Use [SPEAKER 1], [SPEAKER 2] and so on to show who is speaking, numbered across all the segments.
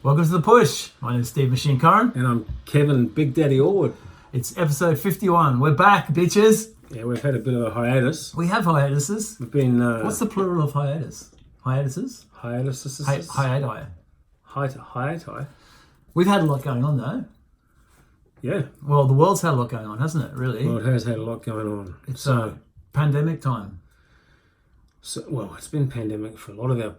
[SPEAKER 1] Welcome to The Push. My name is Steve Machine Curran.
[SPEAKER 2] And I'm Kevin Big Daddy Orwood.
[SPEAKER 1] It's episode 51. We're back, bitches.
[SPEAKER 2] Yeah, we've had a bit of a hiatus.
[SPEAKER 1] We have hiatuses.
[SPEAKER 2] We've been...
[SPEAKER 1] What's the plural of hiatus? Hiatuses?
[SPEAKER 2] Hiatuses?
[SPEAKER 1] Hiati.
[SPEAKER 2] Hiati?
[SPEAKER 1] We've had a lot going on, though.
[SPEAKER 2] Yeah.
[SPEAKER 1] Well, the world's had a lot going on, hasn't it, really?
[SPEAKER 2] Well, it has had a lot going on.
[SPEAKER 1] It's pandemic time.
[SPEAKER 2] So, well, it's been pandemic for a lot of our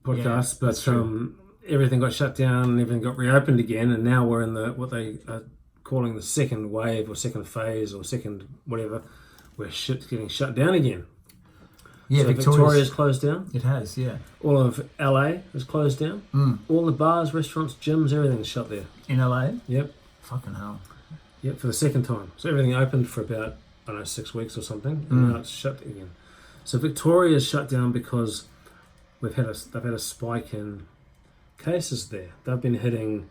[SPEAKER 2] podcasts,
[SPEAKER 1] Yeah,
[SPEAKER 2] but everything got shut down and everything got reopened again, and now we're in what they are calling the second wave or second phase or second whatever, where shit's getting shut down again.
[SPEAKER 1] Yeah,
[SPEAKER 2] so Victoria's closed down.
[SPEAKER 1] It has, yeah.
[SPEAKER 2] All of LA is closed down. All the bars, restaurants, gyms, everything's shut there.
[SPEAKER 1] In LA?
[SPEAKER 2] Yep.
[SPEAKER 1] Fucking hell.
[SPEAKER 2] Yep, for the second time. So everything opened for about, 6 weeks or something, and now it's shut again. So Victoria's shut down because they've had a spike in cases there. They've been hitting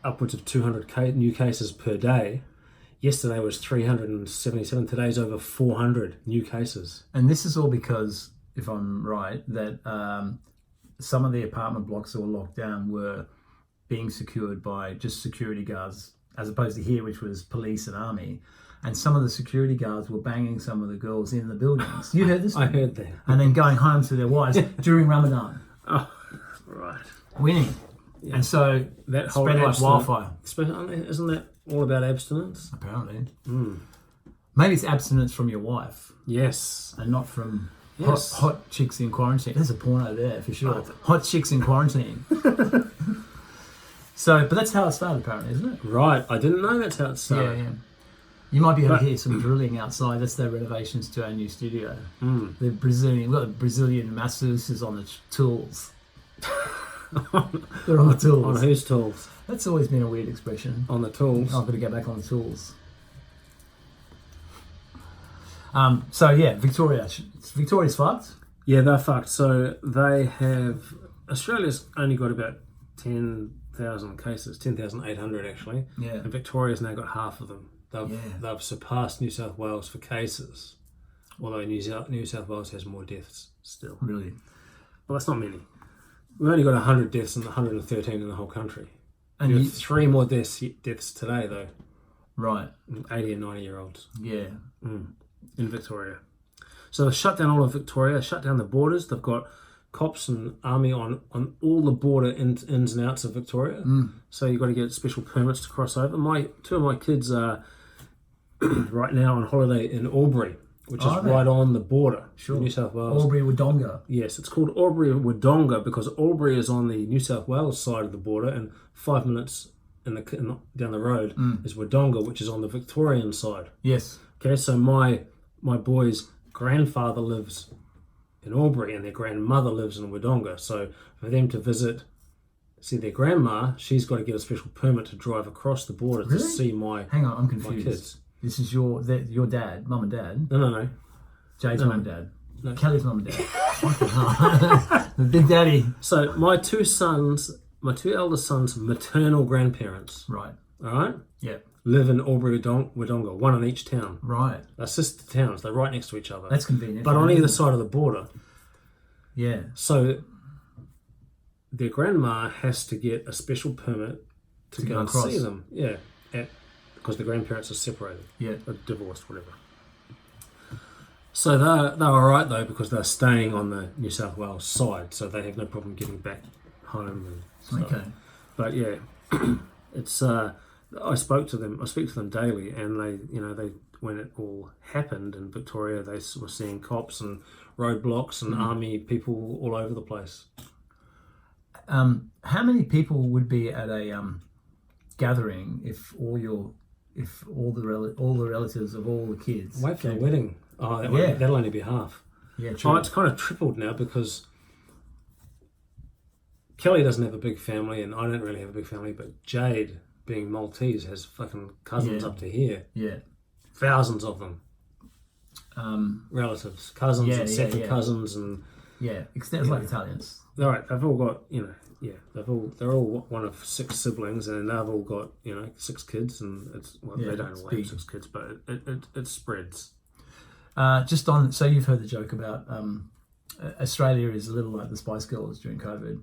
[SPEAKER 2] upwards of 200 new cases per day. Yesterday was 377. Today's over 400 new cases.
[SPEAKER 1] And this is all because, if I'm right, that some of the apartment blocks that were locked down were being secured by just security guards, as opposed to here, which was police and army. And some of the security guards were banging some of the girls in the buildings. You heard this?
[SPEAKER 2] I heard that.
[SPEAKER 1] And then going home to their wives during Ramadan.
[SPEAKER 2] Oh, right.
[SPEAKER 1] Winning. Yeah. And so
[SPEAKER 2] that whole
[SPEAKER 1] spread like wildfire.
[SPEAKER 2] Isn't that all about abstinence?
[SPEAKER 1] Apparently. Maybe it's abstinence from your wife.
[SPEAKER 2] Yes.
[SPEAKER 1] And not from hot chicks in quarantine. There's a porno there for sure. Hot chicks in quarantine. But that's how it started apparently, isn't it?
[SPEAKER 2] Right. I didn't know that's how it started.
[SPEAKER 1] Yeah. You might be able to hear some drilling outside. That's their renovations to our new studio. The Brazilian, we've got the Brazilian masseuses on the tools. They're on the tools.
[SPEAKER 2] On whose tools?
[SPEAKER 1] That's always been a weird expression.
[SPEAKER 2] On the tools.
[SPEAKER 1] I've got to go back on the tools. Victoria's fucked.
[SPEAKER 2] Yeah, they're fucked. So they have... Australia's only got about 10,000 cases, 10,800 actually.
[SPEAKER 1] Yeah.
[SPEAKER 2] And Victoria's now got half of them. They've surpassed New South Wales for cases, although New South Wales has more deaths still.
[SPEAKER 1] Really?
[SPEAKER 2] Well, that's not many. We've only got 100 deaths and 113 in the whole country. And you have 3 more deaths today, though.
[SPEAKER 1] Right.
[SPEAKER 2] 80 and 90-year-olds.
[SPEAKER 1] Yeah.
[SPEAKER 2] In Victoria. So they've shut down all of Victoria, shut down the borders. They've got cops and army on all the border ins and outs of Victoria. So you've got to get special permits to cross over. Two of my kids are right now on holiday in Albury, which is right on the border. Sure. New South Wales.
[SPEAKER 1] Albury-Wodonga.
[SPEAKER 2] Yes, it's called Albury-Wodonga because Albury is on the New South Wales side of the border, and 5 minutes down the road is Wodonga, which is on the Victorian side.
[SPEAKER 1] Yes.
[SPEAKER 2] Okay, so my boy's grandfather lives in Albury and their grandmother lives in Wodonga. So for them to see their grandma, she's got to get a special permit to drive across the border to see my...
[SPEAKER 1] Hang on, I'm confused.
[SPEAKER 2] My kids.
[SPEAKER 1] This is your dad, mum and dad?
[SPEAKER 2] No.
[SPEAKER 1] Jade's mum and dad? No. Kelly's mum and dad? The big daddy.
[SPEAKER 2] So my two eldest sons' maternal grandparents.
[SPEAKER 1] Right.
[SPEAKER 2] All right?
[SPEAKER 1] Yeah.
[SPEAKER 2] Live in Albury-Wodonga, one in each town.
[SPEAKER 1] Right.
[SPEAKER 2] They're sister towns. They're right next to each other.
[SPEAKER 1] That's convenient.
[SPEAKER 2] But on either side of the border.
[SPEAKER 1] Yeah.
[SPEAKER 2] So their grandma has to get a special permit to go and see them. Yeah. Because the grandparents are separated.
[SPEAKER 1] Yeah.
[SPEAKER 2] Or divorced, whatever. So they're all right, though, because they're staying on the New South Wales side. So they have no problem getting back home and stuff. Okay. But yeah, it's... I speak to them daily, and they when it all happened in Victoria, they were seeing cops and roadblocks and army people all over the place.
[SPEAKER 1] How many people would be at a gathering if all the relatives of all the kids?
[SPEAKER 2] Wait for the wedding. Oh, that'll only be half.
[SPEAKER 1] Yeah, true.
[SPEAKER 2] Oh, it's kind of tripled now because Kelly doesn't have a big family, and I don't really have a big family, but Jade, being Maltese, has fucking cousins up to here.
[SPEAKER 1] Yeah. Thousands of them.
[SPEAKER 2] Relatives, cousins, and second cousins, and
[SPEAKER 1] it's like Italians.
[SPEAKER 2] All right, they've all got they're all one of 6 siblings, and they've all got 6 kids, and they don't all have 6 kids, but it spreads.
[SPEAKER 1] So you've heard the joke about Australia is a little like the Spice Girls during COVID.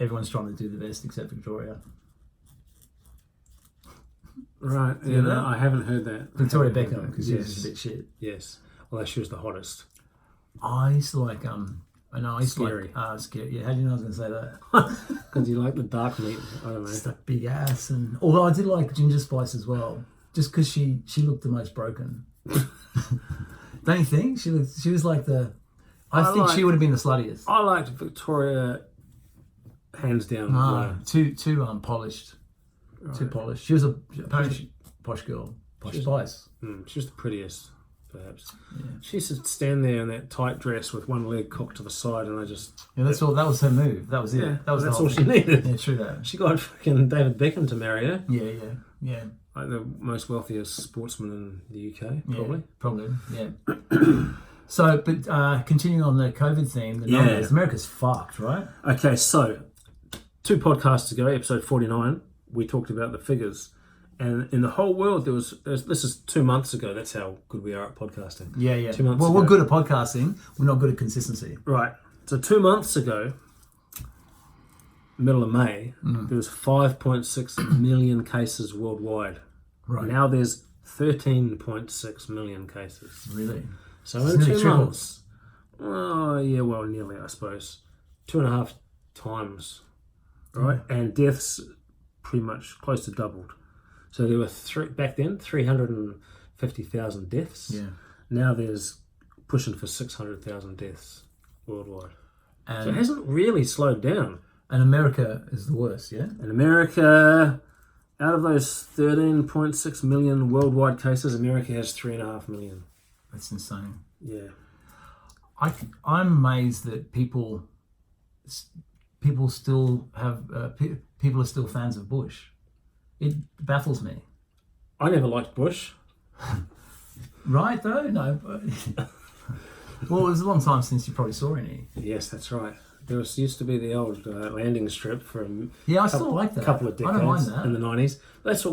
[SPEAKER 1] everyone's trying to do the best except Victoria.
[SPEAKER 2] Right. Yeah, no, I haven't heard that.
[SPEAKER 1] Victoria Beckham, because she was just a bit shit.
[SPEAKER 2] Yes. Well, she was the hottest.
[SPEAKER 1] I used to like I know I used
[SPEAKER 2] Scary.
[SPEAKER 1] to like scary. Yeah, how do you know I was going to say that?
[SPEAKER 2] Because you like the dark meat. I don't know.
[SPEAKER 1] Just that big ass, and although I did like Ginger Spice as well, just because she looked the most broken. Don't you think she was like the? I think she would have been the sluttiest.
[SPEAKER 2] I liked Victoria, hands down.
[SPEAKER 1] Too polished. Right. Too polished. She was apparently posh girl. Posh Spice.
[SPEAKER 2] She was the prettiest, perhaps.
[SPEAKER 1] Yeah.
[SPEAKER 2] She used to stand there in that tight dress with one leg cocked to the side, and I just...
[SPEAKER 1] Yeah, that's all. That was her move. That was it.
[SPEAKER 2] Yeah,
[SPEAKER 1] that's
[SPEAKER 2] all she needed.
[SPEAKER 1] Yeah, true that.
[SPEAKER 2] She got fucking David Beckham to marry her.
[SPEAKER 1] Yeah.
[SPEAKER 2] Like the most wealthiest sportsman in the UK, probably.
[SPEAKER 1] Yeah, probably, yeah. So, but continuing on the COVID theme, the numbers, America's fucked, right?
[SPEAKER 2] Okay, so 2 podcasts ago, episode 49, we talked about the figures. And in the whole world, this is 2 months ago. That's how good we are at podcasting.
[SPEAKER 1] Yeah.
[SPEAKER 2] 2 months ago.
[SPEAKER 1] We're good at podcasting. We're not good at consistency.
[SPEAKER 2] Right. So 2 months ago, middle of May, there was 5.6 million cases worldwide.
[SPEAKER 1] Right.
[SPEAKER 2] Now there's 13.6 million cases.
[SPEAKER 1] Really?
[SPEAKER 2] So in 2 months, nearly, I suppose. 2.5 times, right? And deaths pretty much close to doubled. So there were back then 350,000 deaths.
[SPEAKER 1] Yeah.
[SPEAKER 2] Now there's pushing for 600,000 deaths worldwide.
[SPEAKER 1] And
[SPEAKER 2] so it hasn't really slowed down.
[SPEAKER 1] And America is the worst, yeah?
[SPEAKER 2] In America, out of those 13.6 million worldwide cases, America has 3.5 million.
[SPEAKER 1] That's insane.
[SPEAKER 2] Yeah.
[SPEAKER 1] I'm amazed that people still have people are still fans of Bush. It baffles me.
[SPEAKER 2] I never liked Bush.
[SPEAKER 1] Right though? No. Well, it was a long time since you probably saw any.
[SPEAKER 2] Yes, that's right. There used to be the old landing strip from
[SPEAKER 1] I still like that.
[SPEAKER 2] Couple of decades
[SPEAKER 1] I don't mind that.
[SPEAKER 2] In the 90s. That's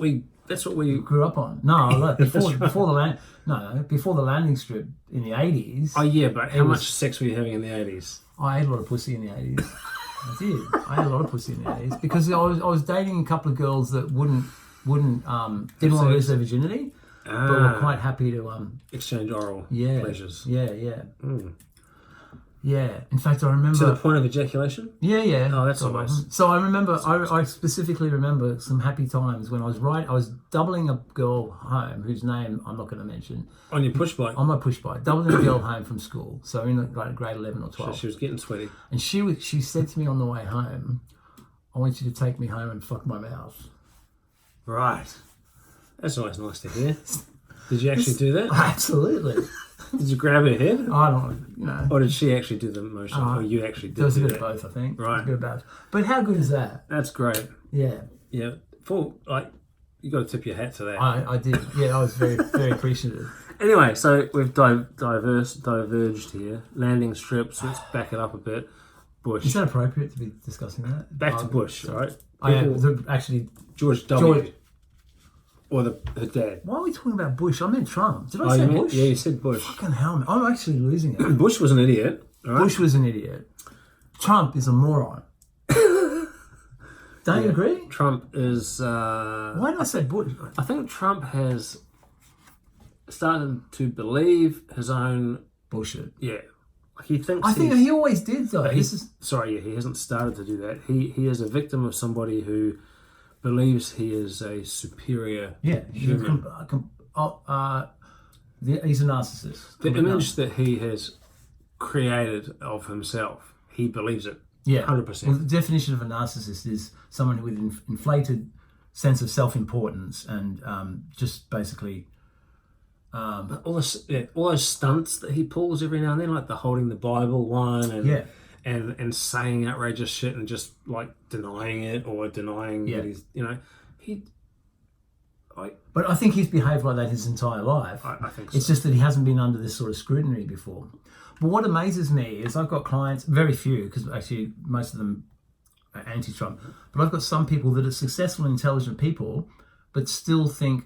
[SPEAKER 2] what we
[SPEAKER 1] grew up on. No, look, before the landing strip in the 80s.
[SPEAKER 2] Oh yeah, but how much sex were you having in the 80s?
[SPEAKER 1] I ate a lot of pussy in the 80s. I did. I ate a lot of pussy in the 80s because I was dating a couple of girls that didn't want to lose their virginity, but were quite happy to
[SPEAKER 2] exchange oral pleasures.
[SPEAKER 1] Yeah. Yeah. In fact, I remember
[SPEAKER 2] to the point of ejaculation.
[SPEAKER 1] Yeah.
[SPEAKER 2] Oh, that's nice.
[SPEAKER 1] So I remember. I specifically remember some happy times when I was doubling a girl home whose name I'm not going to mention.
[SPEAKER 2] On your push bike.
[SPEAKER 1] On my push bike, doubling a girl home from school. So in like grade 11 or 12.
[SPEAKER 2] So she was getting sweaty.
[SPEAKER 1] And she said to me on the way home, "I want you to take me home and fuck my mouth."
[SPEAKER 2] Right. That's always nice to hear. Did you actually do that?
[SPEAKER 1] Absolutely.
[SPEAKER 2] Did you grab her head?
[SPEAKER 1] I don't,
[SPEAKER 2] Or did she actually do the motion? Or you actually did?
[SPEAKER 1] There was a bit of both, I think.
[SPEAKER 2] Right.
[SPEAKER 1] A bit of both. But how good is that?
[SPEAKER 2] That's great.
[SPEAKER 1] Yeah.
[SPEAKER 2] Yeah. You got to tip your hat to that.
[SPEAKER 1] I did. Yeah, I was very, very appreciative.
[SPEAKER 2] Anyway, so we've diverged here. Landing strips. Let's back it up a bit. Bush.
[SPEAKER 1] Is that appropriate to be discussing that?
[SPEAKER 2] Back to Bush, all right?
[SPEAKER 1] Actually,
[SPEAKER 2] George W. Or her dad.
[SPEAKER 1] Why are we talking about Bush? I meant Trump. Did I say Bush?
[SPEAKER 2] Yeah, you said Bush.
[SPEAKER 1] Fucking hell, man. I'm actually losing it.
[SPEAKER 2] Bush was an idiot. Right?
[SPEAKER 1] Bush was an idiot. Trump is a moron. Don't you agree?
[SPEAKER 2] Trump is...
[SPEAKER 1] Why did I say Bush?
[SPEAKER 2] I think Trump has started to believe his own...
[SPEAKER 1] bullshit.
[SPEAKER 2] Yeah. He thinks
[SPEAKER 1] I think he always did, though.
[SPEAKER 2] He hasn't started to do that. He is a victim of somebody who believes he is a superior human.
[SPEAKER 1] He's a narcissist.
[SPEAKER 2] The image that he has created of himself, he believes it.
[SPEAKER 1] Yeah,
[SPEAKER 2] 100%.
[SPEAKER 1] Well, the definition of a narcissist is someone with an inflated sense of self-importance and just basically...
[SPEAKER 2] all those stunts that he pulls every now and then, like the holding the Bible one and saying outrageous shit and just like denying it or denying that he's,
[SPEAKER 1] But I think he's behaved like that his entire life.
[SPEAKER 2] I think so.
[SPEAKER 1] It's just that he hasn't been under this sort of scrutiny before. But what amazes me is I've got clients, very few, because actually most of them are anti-Trump, but I've got some people that are successful, intelligent people, but still think,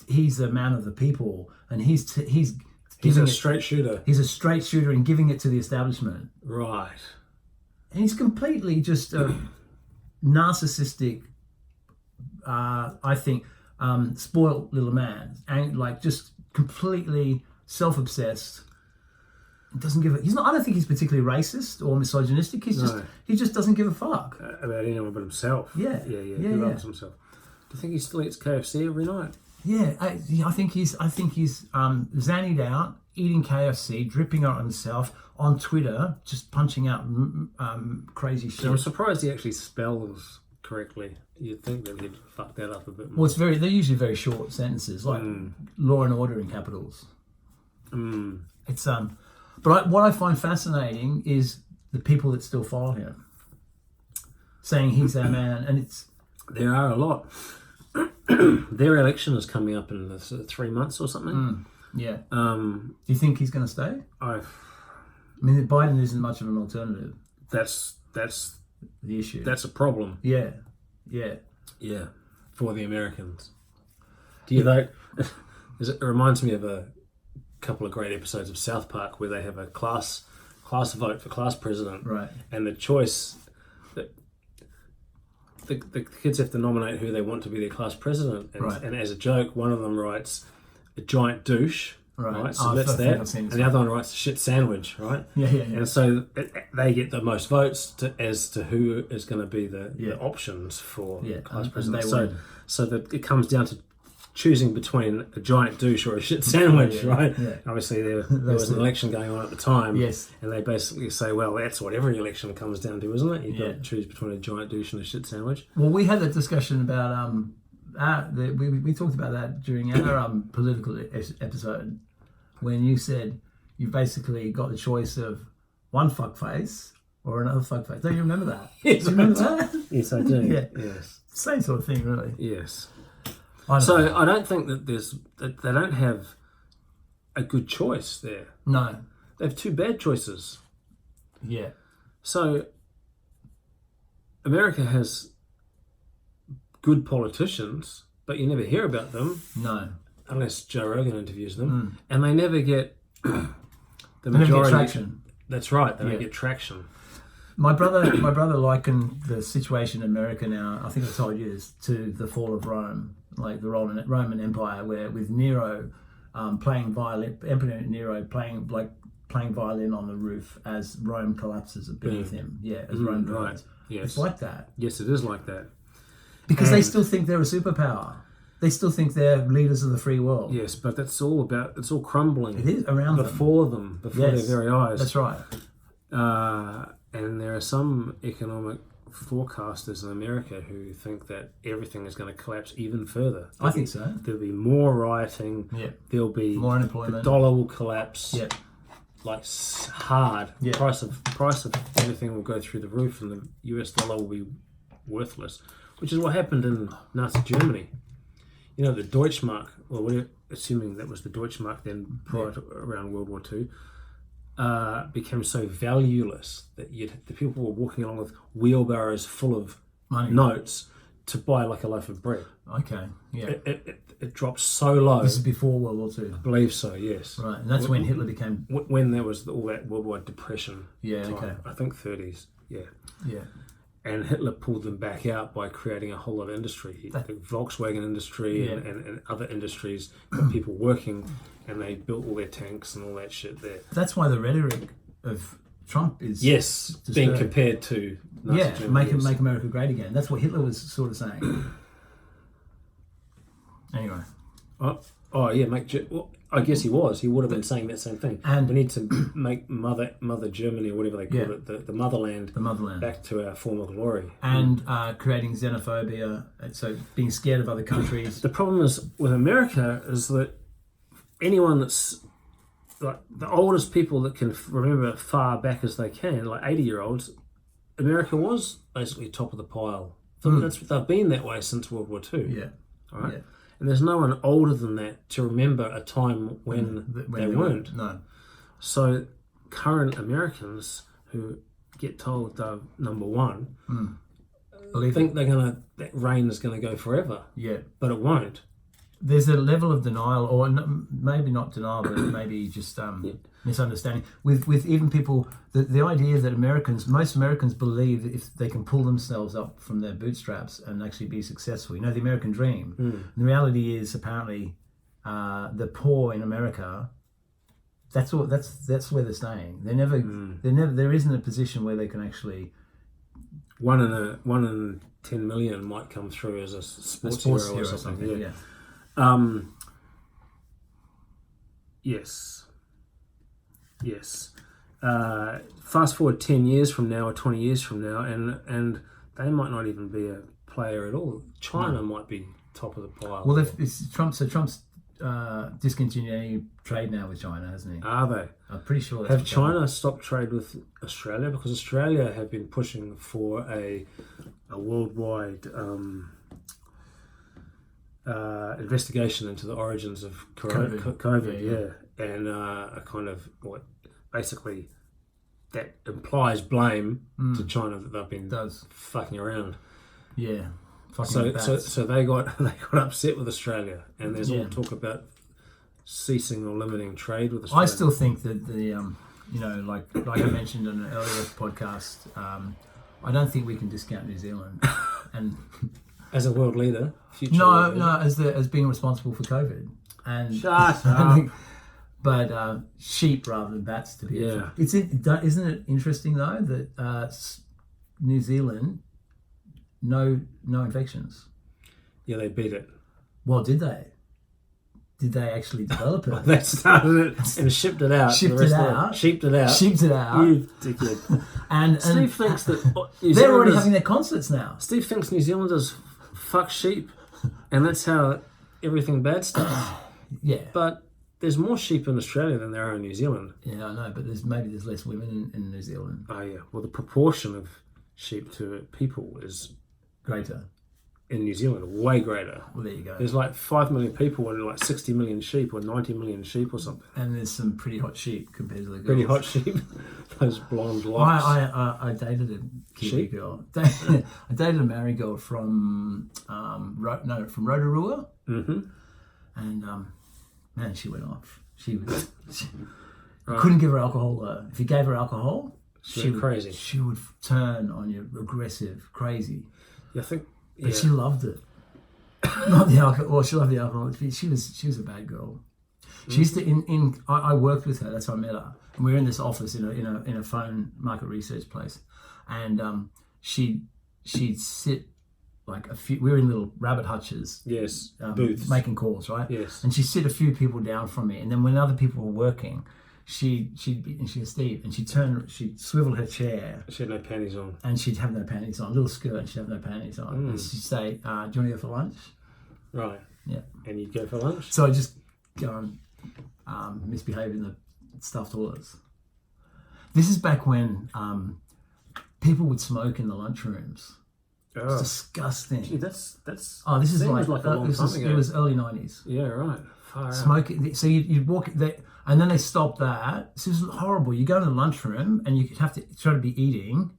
[SPEAKER 1] he's a man of the people, and he's
[SPEAKER 2] a straight shooter.
[SPEAKER 1] He's a straight shooter and giving it to the establishment.
[SPEAKER 2] Right.
[SPEAKER 1] And he's completely just a narcissistic, I think, spoiled little man, and like just completely self-obsessed. Doesn't give a. He's not. I don't think he's particularly racist or misogynistic. He just doesn't give a fuck
[SPEAKER 2] about anyone but himself.
[SPEAKER 1] Yeah.
[SPEAKER 2] He loves himself. Do you think he still eats KFC every night?
[SPEAKER 1] Yeah, I think he's zannied out, eating KFC, dripping on himself on Twitter, just punching out crazy shit.
[SPEAKER 2] I'm surprised he actually spells correctly. You'd think that he'd fuck that up a bit more.
[SPEAKER 1] Well, they're usually very short sentences, like law and order in capitals. It's but what I find fascinating is the people that still follow him, saying he's our man, and
[SPEAKER 2] there are a lot. Their election is coming up in 3 months or something.
[SPEAKER 1] Yeah. Do you think he's going to stay? I mean, Biden isn't much of an alternative.
[SPEAKER 2] That's
[SPEAKER 1] the issue.
[SPEAKER 2] That's a problem.
[SPEAKER 1] Yeah.
[SPEAKER 2] For the Americans. Do you vote? It reminds me of a couple of great episodes of South Park where they have a class vote for class president,
[SPEAKER 1] right? And
[SPEAKER 2] the choice that the kids have to nominate who they want to be their class president, and as a joke, one of them writes a giant douche. Right, submits that, and the other one writes a shit sandwich, right?
[SPEAKER 1] Yeah.
[SPEAKER 2] And so they get the most votes as to who is going to be the options for class president. So that it comes down to choosing between a giant douche or a shit sandwich, right? Yeah. Obviously, there was an election going on at the time, and they basically say, well, that's what every election comes down to, isn't it? You've got to choose between a giant douche and a shit sandwich.
[SPEAKER 1] Well, we had that discussion about we talked about that during our political episode. When you said you've basically got the choice of one fuckface or another fuckface. Don't you remember that?
[SPEAKER 2] Yes,
[SPEAKER 1] do you remember that?
[SPEAKER 2] Yes, I do.
[SPEAKER 1] Yeah.
[SPEAKER 2] Yes.
[SPEAKER 1] Same sort of thing, really.
[SPEAKER 2] Yes. I don't think that they don't have a good choice there.
[SPEAKER 1] No.
[SPEAKER 2] They have two bad choices.
[SPEAKER 1] Yeah.
[SPEAKER 2] So America has good politicians, but you never hear about them.
[SPEAKER 1] No.
[SPEAKER 2] Unless Joe Rogan interviews them, and they never get the
[SPEAKER 1] majority. Never get traction.
[SPEAKER 2] That's right. They don't get traction.
[SPEAKER 1] My brother likened the situation in America now, I think I told you this, to the fall of Rome, like the Roman Empire, where with Nero playing violin, Emperor Nero playing violin on the roof as Rome collapses beneath him. Yeah, as Rome dies. Right. Yes. It's like that.
[SPEAKER 2] Yes, it is like that.
[SPEAKER 1] Because they still think they're a superpower. They still think they're leaders of the free world.
[SPEAKER 2] Yes, but it's all crumbling.
[SPEAKER 1] It is around
[SPEAKER 2] before their very eyes.
[SPEAKER 1] That's right.
[SPEAKER 2] And there are some economic forecasters in America who think that everything is going to collapse even further.
[SPEAKER 1] I think so.
[SPEAKER 2] There'll be more rioting.
[SPEAKER 1] Yeah.
[SPEAKER 2] There'll be
[SPEAKER 1] more unemployment.
[SPEAKER 2] The dollar will collapse.
[SPEAKER 1] Yeah.
[SPEAKER 2] Like hard.
[SPEAKER 1] Yeah.
[SPEAKER 2] Price of everything will go through the roof, and the US dollar will be worthless. Which is what happened in Nazi Germany. You know, the Deutschmark, well, we're assuming that was the Deutschmark then prior to around World War II, became so valueless that the people were walking along with wheelbarrows full of
[SPEAKER 1] money
[SPEAKER 2] notes to buy like a loaf of bread.
[SPEAKER 1] Okay, yeah.
[SPEAKER 2] It dropped so low.
[SPEAKER 1] This is before World War II?
[SPEAKER 2] I believe so, yes.
[SPEAKER 1] Right, and that's when Hitler became...
[SPEAKER 2] When there was all that worldwide depression.
[SPEAKER 1] Yeah,
[SPEAKER 2] time.
[SPEAKER 1] okay.
[SPEAKER 2] I think 30s, yeah.
[SPEAKER 1] Yeah.
[SPEAKER 2] And Hitler pulled them back out by creating a whole lot of industry. The Volkswagen industry and other industries got people working, and they built all their tanks and all that shit there.
[SPEAKER 1] That's why the rhetoric of Trump is
[SPEAKER 2] being compared to Nazi Germany.
[SPEAKER 1] Make America great again. That's what Hitler was sort of saying. Anyway.
[SPEAKER 2] I guess he was. He would have been saying that same thing. And we need to make Mother Germany, or whatever they call it, the motherland, back to our former glory.
[SPEAKER 1] And creating xenophobia, so being scared of other countries.
[SPEAKER 2] The problem is with America is that anyone that's like the oldest people that can remember far back as they can, like 80-year-olds, America was basically top of the pile. They've been that way since World War II.
[SPEAKER 1] Yeah.
[SPEAKER 2] All right.
[SPEAKER 1] Yeah.
[SPEAKER 2] And there's no one older than that to remember a time when they weren't.
[SPEAKER 1] No.
[SPEAKER 2] So current Americans who get told they're number one think that reign is gonna go forever.
[SPEAKER 1] Yeah.
[SPEAKER 2] But it won't.
[SPEAKER 1] There's a level of denial, or maybe not denial, but maybe just misunderstanding with even people. The idea that most Americans believe that if they can pull themselves up from their bootstraps and actually be successful, the American dream. And the reality is apparently the poor in America. That's where they're staying. There isn't a position where they can actually.
[SPEAKER 2] One in 10 million might come through as a sports hero or something. Yeah. Yes. Fast forward 10 years from now or 20 years from now, and they might not even be a player at all. China might be top of the pile.
[SPEAKER 1] Well, Trump's discontinued any trade now with China, hasn't he?
[SPEAKER 2] Are they?
[SPEAKER 1] I'm pretty sure.
[SPEAKER 2] Have China stopped trade with Australia? Because Australia have been pushing for a worldwide investigation into the origins of COVID. And a kind of basically that implies blame to China that they've been fucking around.
[SPEAKER 1] Yeah.
[SPEAKER 2] So they got upset with Australia, and there's all talk about ceasing or limiting trade with Australia.
[SPEAKER 1] I still think that the like I mentioned in an earlier podcast, I don't think we can discount New Zealand and
[SPEAKER 2] as a world leader.
[SPEAKER 1] As being responsible for COVID and
[SPEAKER 2] shut up.
[SPEAKER 1] But sheep rather than bats to be. Isn't it interesting though that New Zealand. No infections.
[SPEAKER 2] Yeah, they beat it.
[SPEAKER 1] Well, did they? Did they actually develop it?
[SPEAKER 2] They started it and shipped it out.
[SPEAKER 1] Shipped it out.
[SPEAKER 2] Shipped it out.
[SPEAKER 1] You
[SPEAKER 2] dickhead.
[SPEAKER 1] and
[SPEAKER 2] Steve thinks that
[SPEAKER 1] they're already having their concerts now.
[SPEAKER 2] Steve thinks New Zealanders fuck sheep, and that's how everything bad starts.
[SPEAKER 1] Yeah.
[SPEAKER 2] But there's more sheep in Australia than there are in New Zealand.
[SPEAKER 1] Yeah, I know, but there's less women in New Zealand.
[SPEAKER 2] Oh yeah. Well, the proportion of sheep to people is
[SPEAKER 1] greater
[SPEAKER 2] in New Zealand, way greater.
[SPEAKER 1] Well, there you go.
[SPEAKER 2] There's like 5 million people and like 60 million sheep or 90 million sheep or something.
[SPEAKER 1] And there's some pretty hot sheep compared to the girls.
[SPEAKER 2] Pretty hot sheep. Those blonde locks.
[SPEAKER 1] I dated a Kiwi girl. I dated a Maori girl from Rotorua.
[SPEAKER 2] Mm-hmm.
[SPEAKER 1] And man, she went off. She couldn't give her alcohol though. If you gave her alcohol, she would, crazy. She would turn on you, aggressive, crazy.
[SPEAKER 2] Yeah, I think.
[SPEAKER 1] But she loved it. Not the alcohol. Well, she loved the alcohol. She was a bad girl. She used to I worked with her. That's how I met her. And we were in this office in a phone market research place, and she'd sit like we were in little rabbit hutches.
[SPEAKER 2] Yes, booths
[SPEAKER 1] making calls, right?
[SPEAKER 2] Yes.
[SPEAKER 1] And she'd sit a few people down from me, and then when other people were working. She'd was Steve, and she'd swivel her chair.
[SPEAKER 2] She had no panties on.
[SPEAKER 1] And she'd have no panties on, little skirt, and she'd have no panties on. And she'd say, do you want to go for lunch?
[SPEAKER 2] Right.
[SPEAKER 1] Yeah.
[SPEAKER 2] And you'd go for lunch?
[SPEAKER 1] So I just go and misbehave in the stuffed toilets. This is back when people would smoke in the lunchrooms. Oh. It's disgusting.
[SPEAKER 2] Gee, that's
[SPEAKER 1] this is like a long time ago. It was early 90s.
[SPEAKER 2] Yeah, right. Far
[SPEAKER 1] smoking. Out. So you'd walk there, and then they stopped that. This is horrible. You go to the lunchroom and you have to try to be eating,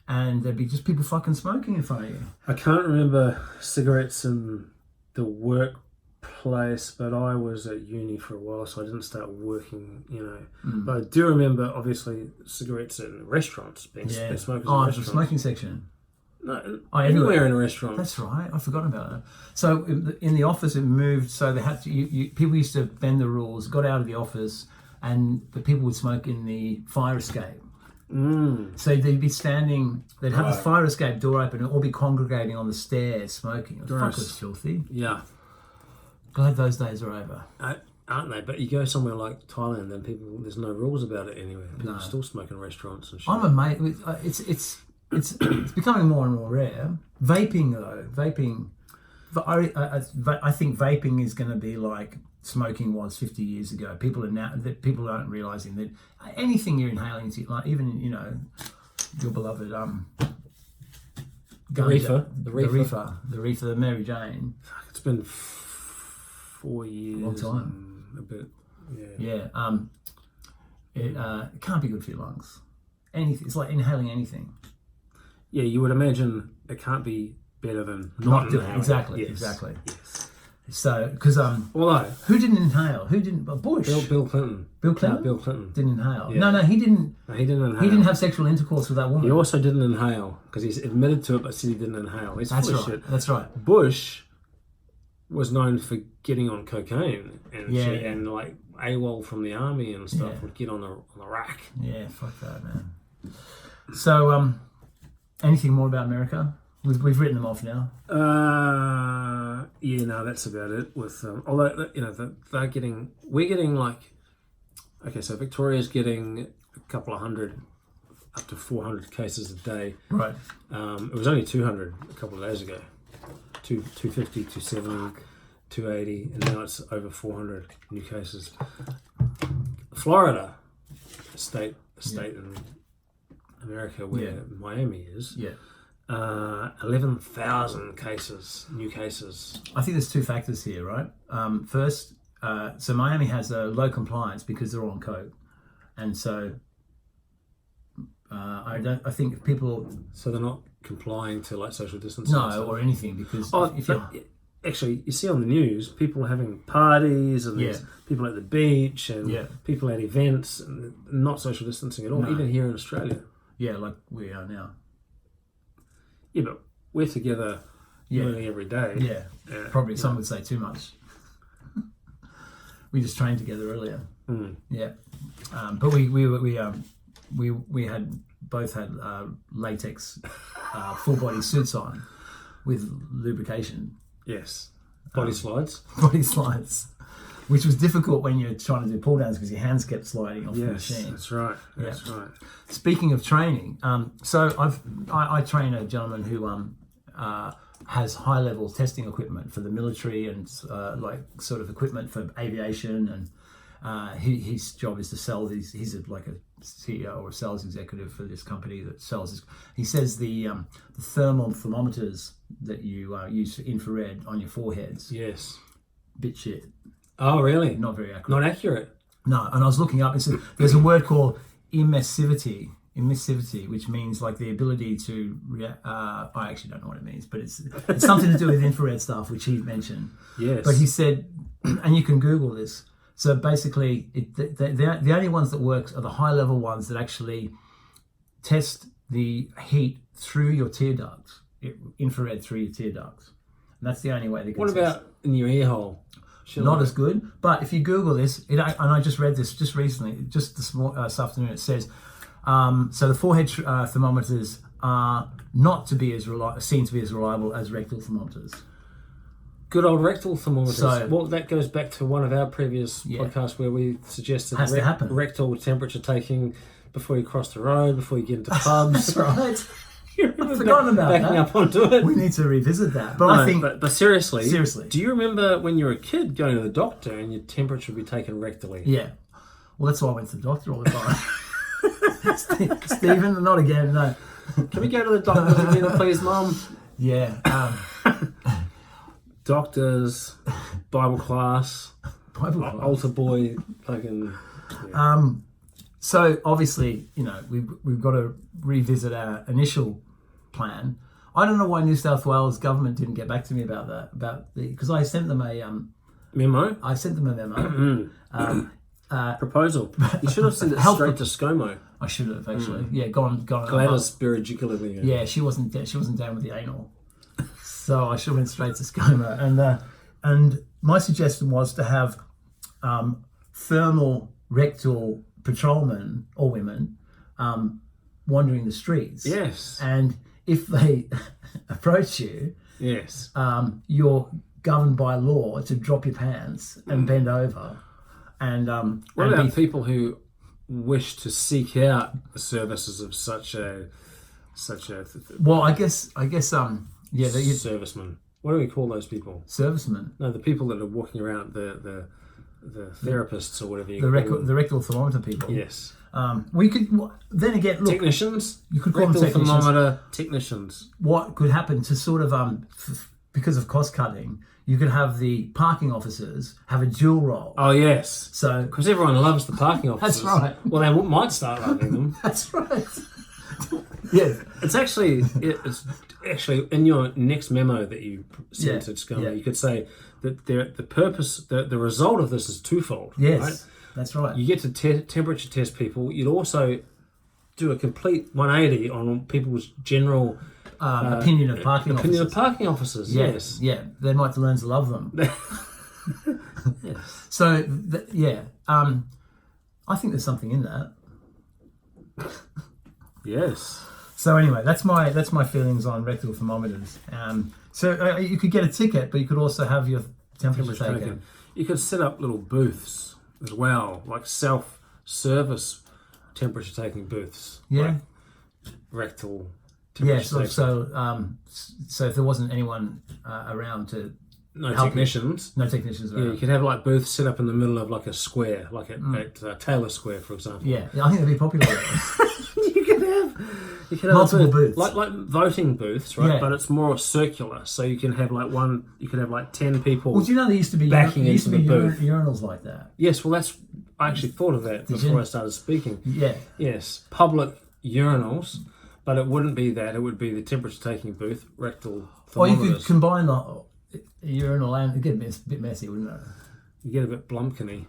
[SPEAKER 1] and there'd be just people fucking smoking in front of you.
[SPEAKER 2] I can't remember cigarettes in the workplace, but I was at uni for a while, so I didn't start working, But I do remember, obviously, cigarettes in restaurants, being smokers in restaurants.
[SPEAKER 1] The smoking section.
[SPEAKER 2] No, everywhere in a restaurant.
[SPEAKER 1] That's right. I've forgotten about that. So in the office, it moved. So they had to. People used to bend the rules. Got out of the office, and the people would smoke in the fire escape. So they'd be standing. They'd have the fire escape door open, and all be congregating on the stairs smoking. It was filthy.
[SPEAKER 2] Yeah.
[SPEAKER 1] Glad those days are over.
[SPEAKER 2] Aren't they? But you go somewhere like Thailand, and there's no rules about it anywhere. People still smoke in restaurants and shit.
[SPEAKER 1] I'm amazed. It's becoming more and more rare. Vaping though, I think vaping is going to be like smoking was 50 years ago. People aren't realizing that anything you're inhaling, like even your beloved
[SPEAKER 2] the reefer,
[SPEAKER 1] the Mary Jane.
[SPEAKER 2] It's been 4 years.
[SPEAKER 1] Long time.
[SPEAKER 2] A bit.
[SPEAKER 1] Yeah. It can't be good for your lungs. Anything. It's like inhaling anything.
[SPEAKER 2] Yeah, you would imagine it can't be better than
[SPEAKER 1] not doing it.
[SPEAKER 2] Exactly.
[SPEAKER 1] Yes. So, because
[SPEAKER 2] Although
[SPEAKER 1] who didn't inhale? Who didn't? Bush.
[SPEAKER 2] Bill Clinton.
[SPEAKER 1] Bill Clinton.
[SPEAKER 2] No, Bill Clinton
[SPEAKER 1] Didn't inhale.
[SPEAKER 2] Yeah.
[SPEAKER 1] No, he didn't.
[SPEAKER 2] No, he didn't inhale.
[SPEAKER 1] He didn't have sexual intercourse with that woman.
[SPEAKER 2] He also didn't inhale because he's admitted to it, but said he didn't inhale. He's
[SPEAKER 1] That's
[SPEAKER 2] full
[SPEAKER 1] right.
[SPEAKER 2] of shit.
[SPEAKER 1] That's right.
[SPEAKER 2] Bush was known for getting on cocaine and
[SPEAKER 1] Yeah.
[SPEAKER 2] shit, and like AWOL from the army and stuff
[SPEAKER 1] Yeah.
[SPEAKER 2] would get on the rack.
[SPEAKER 1] Yeah, fuck that, man. So, anything more about America? We've written them off now.
[SPEAKER 2] Yeah, no, that's about it. With although we're getting like, okay, so Victoria's getting a couple of hundred, up to 400 cases a day.
[SPEAKER 1] Right.
[SPEAKER 2] It was only 200 a couple of days ago. 250, 270, 280, and now it's over 400 new cases. Florida, a state in America where Miami is.
[SPEAKER 1] Yeah.
[SPEAKER 2] 11,000 new cases.
[SPEAKER 1] I think there's two factors here, right? First, so Miami has a low compliance because they're all on coke, and so I think if people
[SPEAKER 2] So they're not complying to like social distancing.
[SPEAKER 1] or anything because
[SPEAKER 2] Actually, you see on the news, people are having parties and there's people at the beach and people at events and not social distancing at all, even here in Australia.
[SPEAKER 1] Yeah, like we are now.
[SPEAKER 2] Yeah, but we're together nearly every day.
[SPEAKER 1] Yeah, probably some would say too much. We just trained together earlier. Yeah, but we had both had latex full body suits on with lubrication.
[SPEAKER 2] Yes, body slides.
[SPEAKER 1] Body slides, which was difficult when you're trying to do pull downs because your hands kept sliding off the machine.
[SPEAKER 2] That's right. That's right.
[SPEAKER 1] Speaking of training, so I train a gentleman who has high level testing equipment for the military and like sort of equipment for aviation, and his job is to sell these. He's like a CEO or a sales executive for this company that sells this. He says the thermal thermometers that you use for infrared on your foreheads.
[SPEAKER 2] Yes.
[SPEAKER 1] Bit shit.
[SPEAKER 2] Oh, really?
[SPEAKER 1] Not very accurate.
[SPEAKER 2] Not accurate.
[SPEAKER 1] No, and I was looking up. It said there's a word called emissivity, which means like the ability to react. I actually don't know what it means, but it's something to do with infrared stuff, which he mentioned.
[SPEAKER 2] Yes.
[SPEAKER 1] But he said, and you can Google this. So basically, the only ones that work are the high level ones that actually test the heat through your tear ducts, infrared through your tear ducts. And that's the only way they can.
[SPEAKER 2] What about in your ear hole?
[SPEAKER 1] Not as good, but if you Google this, and I just read this just recently, just this afternoon, it says, so the forehead thermometers are not to be seen to be as reliable as rectal thermometers.
[SPEAKER 2] Good old rectal thermometers.
[SPEAKER 1] So,
[SPEAKER 2] well, that goes back to one of our previous podcasts where we suggested rectal temperature taking before you cross the road, before you get into pubs.
[SPEAKER 1] That's right. I've forgotten about that.
[SPEAKER 2] Backing up onto it.
[SPEAKER 1] We need to revisit that. But I think,
[SPEAKER 2] but seriously, do you remember when you were a kid going to the doctor and your temperature would be taken rectally?
[SPEAKER 1] Yeah. Well, that's why I went to the doctor all the time. Stephen, not again. No.
[SPEAKER 2] Can we go to the doctor again, please, Mum?
[SPEAKER 1] Yeah.
[SPEAKER 2] Doctors, Bible class, altar boy, fucking. Yeah.
[SPEAKER 1] So obviously, we've got to revisit our initial plan. I don't know why New South Wales government didn't get back to me about that. Because I sent them a
[SPEAKER 2] memo.
[SPEAKER 1] I sent them a memo.
[SPEAKER 2] Proposal. You should have sent it straight to ScoMo.
[SPEAKER 1] I should have actually. Yeah, gone.
[SPEAKER 2] Gladys Berejiklian.
[SPEAKER 1] Yeah, she wasn't down with the anal. So I should have went straight to ScoMo. And my suggestion was to have thermal rectal patrolmen or women wandering the streets.
[SPEAKER 2] Yes.
[SPEAKER 1] And if they approach you,
[SPEAKER 2] yes,
[SPEAKER 1] you're governed by law to drop your pants and bend over. And
[SPEAKER 2] what about people who wish to seek out the services of such a
[SPEAKER 1] well, I guess
[SPEAKER 2] servicemen. What do we call those people?
[SPEAKER 1] Servicemen.
[SPEAKER 2] No, the people that are walking around, the therapists or whatever you
[SPEAKER 1] call them. The rectal thermometer people.
[SPEAKER 2] Yes.
[SPEAKER 1] We could then again look.
[SPEAKER 2] Technicians.
[SPEAKER 1] You could call them
[SPEAKER 2] technicians. Thermometer technicians.
[SPEAKER 1] What could happen to sort of because of cost cutting, you could have the parking officers have a dual role.
[SPEAKER 2] Oh yes.
[SPEAKER 1] So
[SPEAKER 2] because everyone loves the parking officers.
[SPEAKER 1] That's right.
[SPEAKER 2] Well, they might start loving them.
[SPEAKER 1] That's right. Yes.
[SPEAKER 2] It's actually in your next memo that you sent to Scala, you could say that the result of this is twofold.
[SPEAKER 1] Yes,
[SPEAKER 2] right?
[SPEAKER 1] that's right.
[SPEAKER 2] You get to temperature test people. You'd also do a complete 180 on people's general
[SPEAKER 1] opinion of parking
[SPEAKER 2] officers.
[SPEAKER 1] Yeah,
[SPEAKER 2] yes.
[SPEAKER 1] Yeah, they might learn to love them.
[SPEAKER 2] Yes.
[SPEAKER 1] So, I think there's something in that.
[SPEAKER 2] Yes.
[SPEAKER 1] So anyway, that's my feelings on rectal thermometers. So you could get a ticket, but you could also have your temperature taken.
[SPEAKER 2] You could set up little booths as well, like self-service temperature taking booths.
[SPEAKER 1] Yeah.
[SPEAKER 2] Like rectal temperature taking.
[SPEAKER 1] So if there wasn't anyone around to
[SPEAKER 2] no technicians
[SPEAKER 1] around.
[SPEAKER 2] Yeah, you could have like booths set up in the middle of like a square, like at Taylor Square, for example.
[SPEAKER 1] Yeah, I think that'd be popular.
[SPEAKER 2] You could have
[SPEAKER 1] multiple booths,
[SPEAKER 2] like voting booths, right? Yeah. But it's more circular, so you can have like 10 people.
[SPEAKER 1] Well, do you know there used to be urinals like that?
[SPEAKER 2] Yes, well, I actually thought of that before I started speaking.
[SPEAKER 1] Yeah.
[SPEAKER 2] Yes, public urinals, but it wouldn't be that. It would be the temperature taking booth, rectal thermometers.
[SPEAKER 1] Or you could combine the urinal and it'd get a bit messy, wouldn't it?
[SPEAKER 2] You get a bit Blumpkin-y.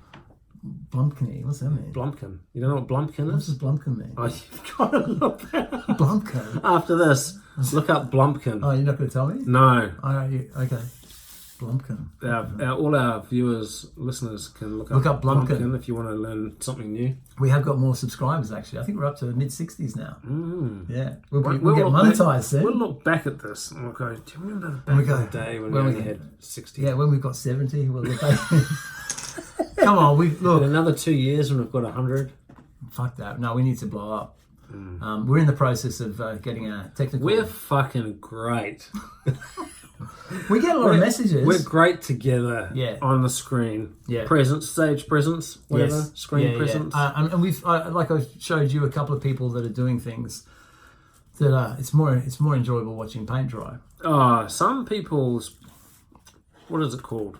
[SPEAKER 1] Blumpkin-y? What's that mean?
[SPEAKER 2] Blumpkin. You don't know what Blumpkin is?
[SPEAKER 1] What does Blumpkin mean?
[SPEAKER 2] Oh, you've got to look that up.
[SPEAKER 1] Blumpkin?
[SPEAKER 2] After this, look up Blumpkin.
[SPEAKER 1] Oh, you're not going to tell me?
[SPEAKER 2] No.
[SPEAKER 1] Okay. Blumpkin.
[SPEAKER 2] All our listeners can look up
[SPEAKER 1] Blumpkin
[SPEAKER 2] if you want to learn something new.
[SPEAKER 1] We have got more subscribers, actually. I think we're up to the mid-60s now. Yeah. We'll get monetized soon.
[SPEAKER 2] We'll look back at this and we'll go, do you remember back in the day when we only had 60?
[SPEAKER 1] Yeah, when we've got 70, we'll look back. Come on, look.
[SPEAKER 2] In another 2 years when we've got 100.
[SPEAKER 1] Fuck that. No, we need to blow up. We're in the process of getting a technical...
[SPEAKER 2] We're fucking great.
[SPEAKER 1] We get a lot of messages.
[SPEAKER 2] We're great together on the screen.
[SPEAKER 1] Yeah.
[SPEAKER 2] Stage presence, whatever.
[SPEAKER 1] Yes.
[SPEAKER 2] Screen presence.
[SPEAKER 1] And we've, like I showed you a couple of people that are doing things that it's more enjoyable watching paint dry.
[SPEAKER 2] Oh, some people's, what is it called?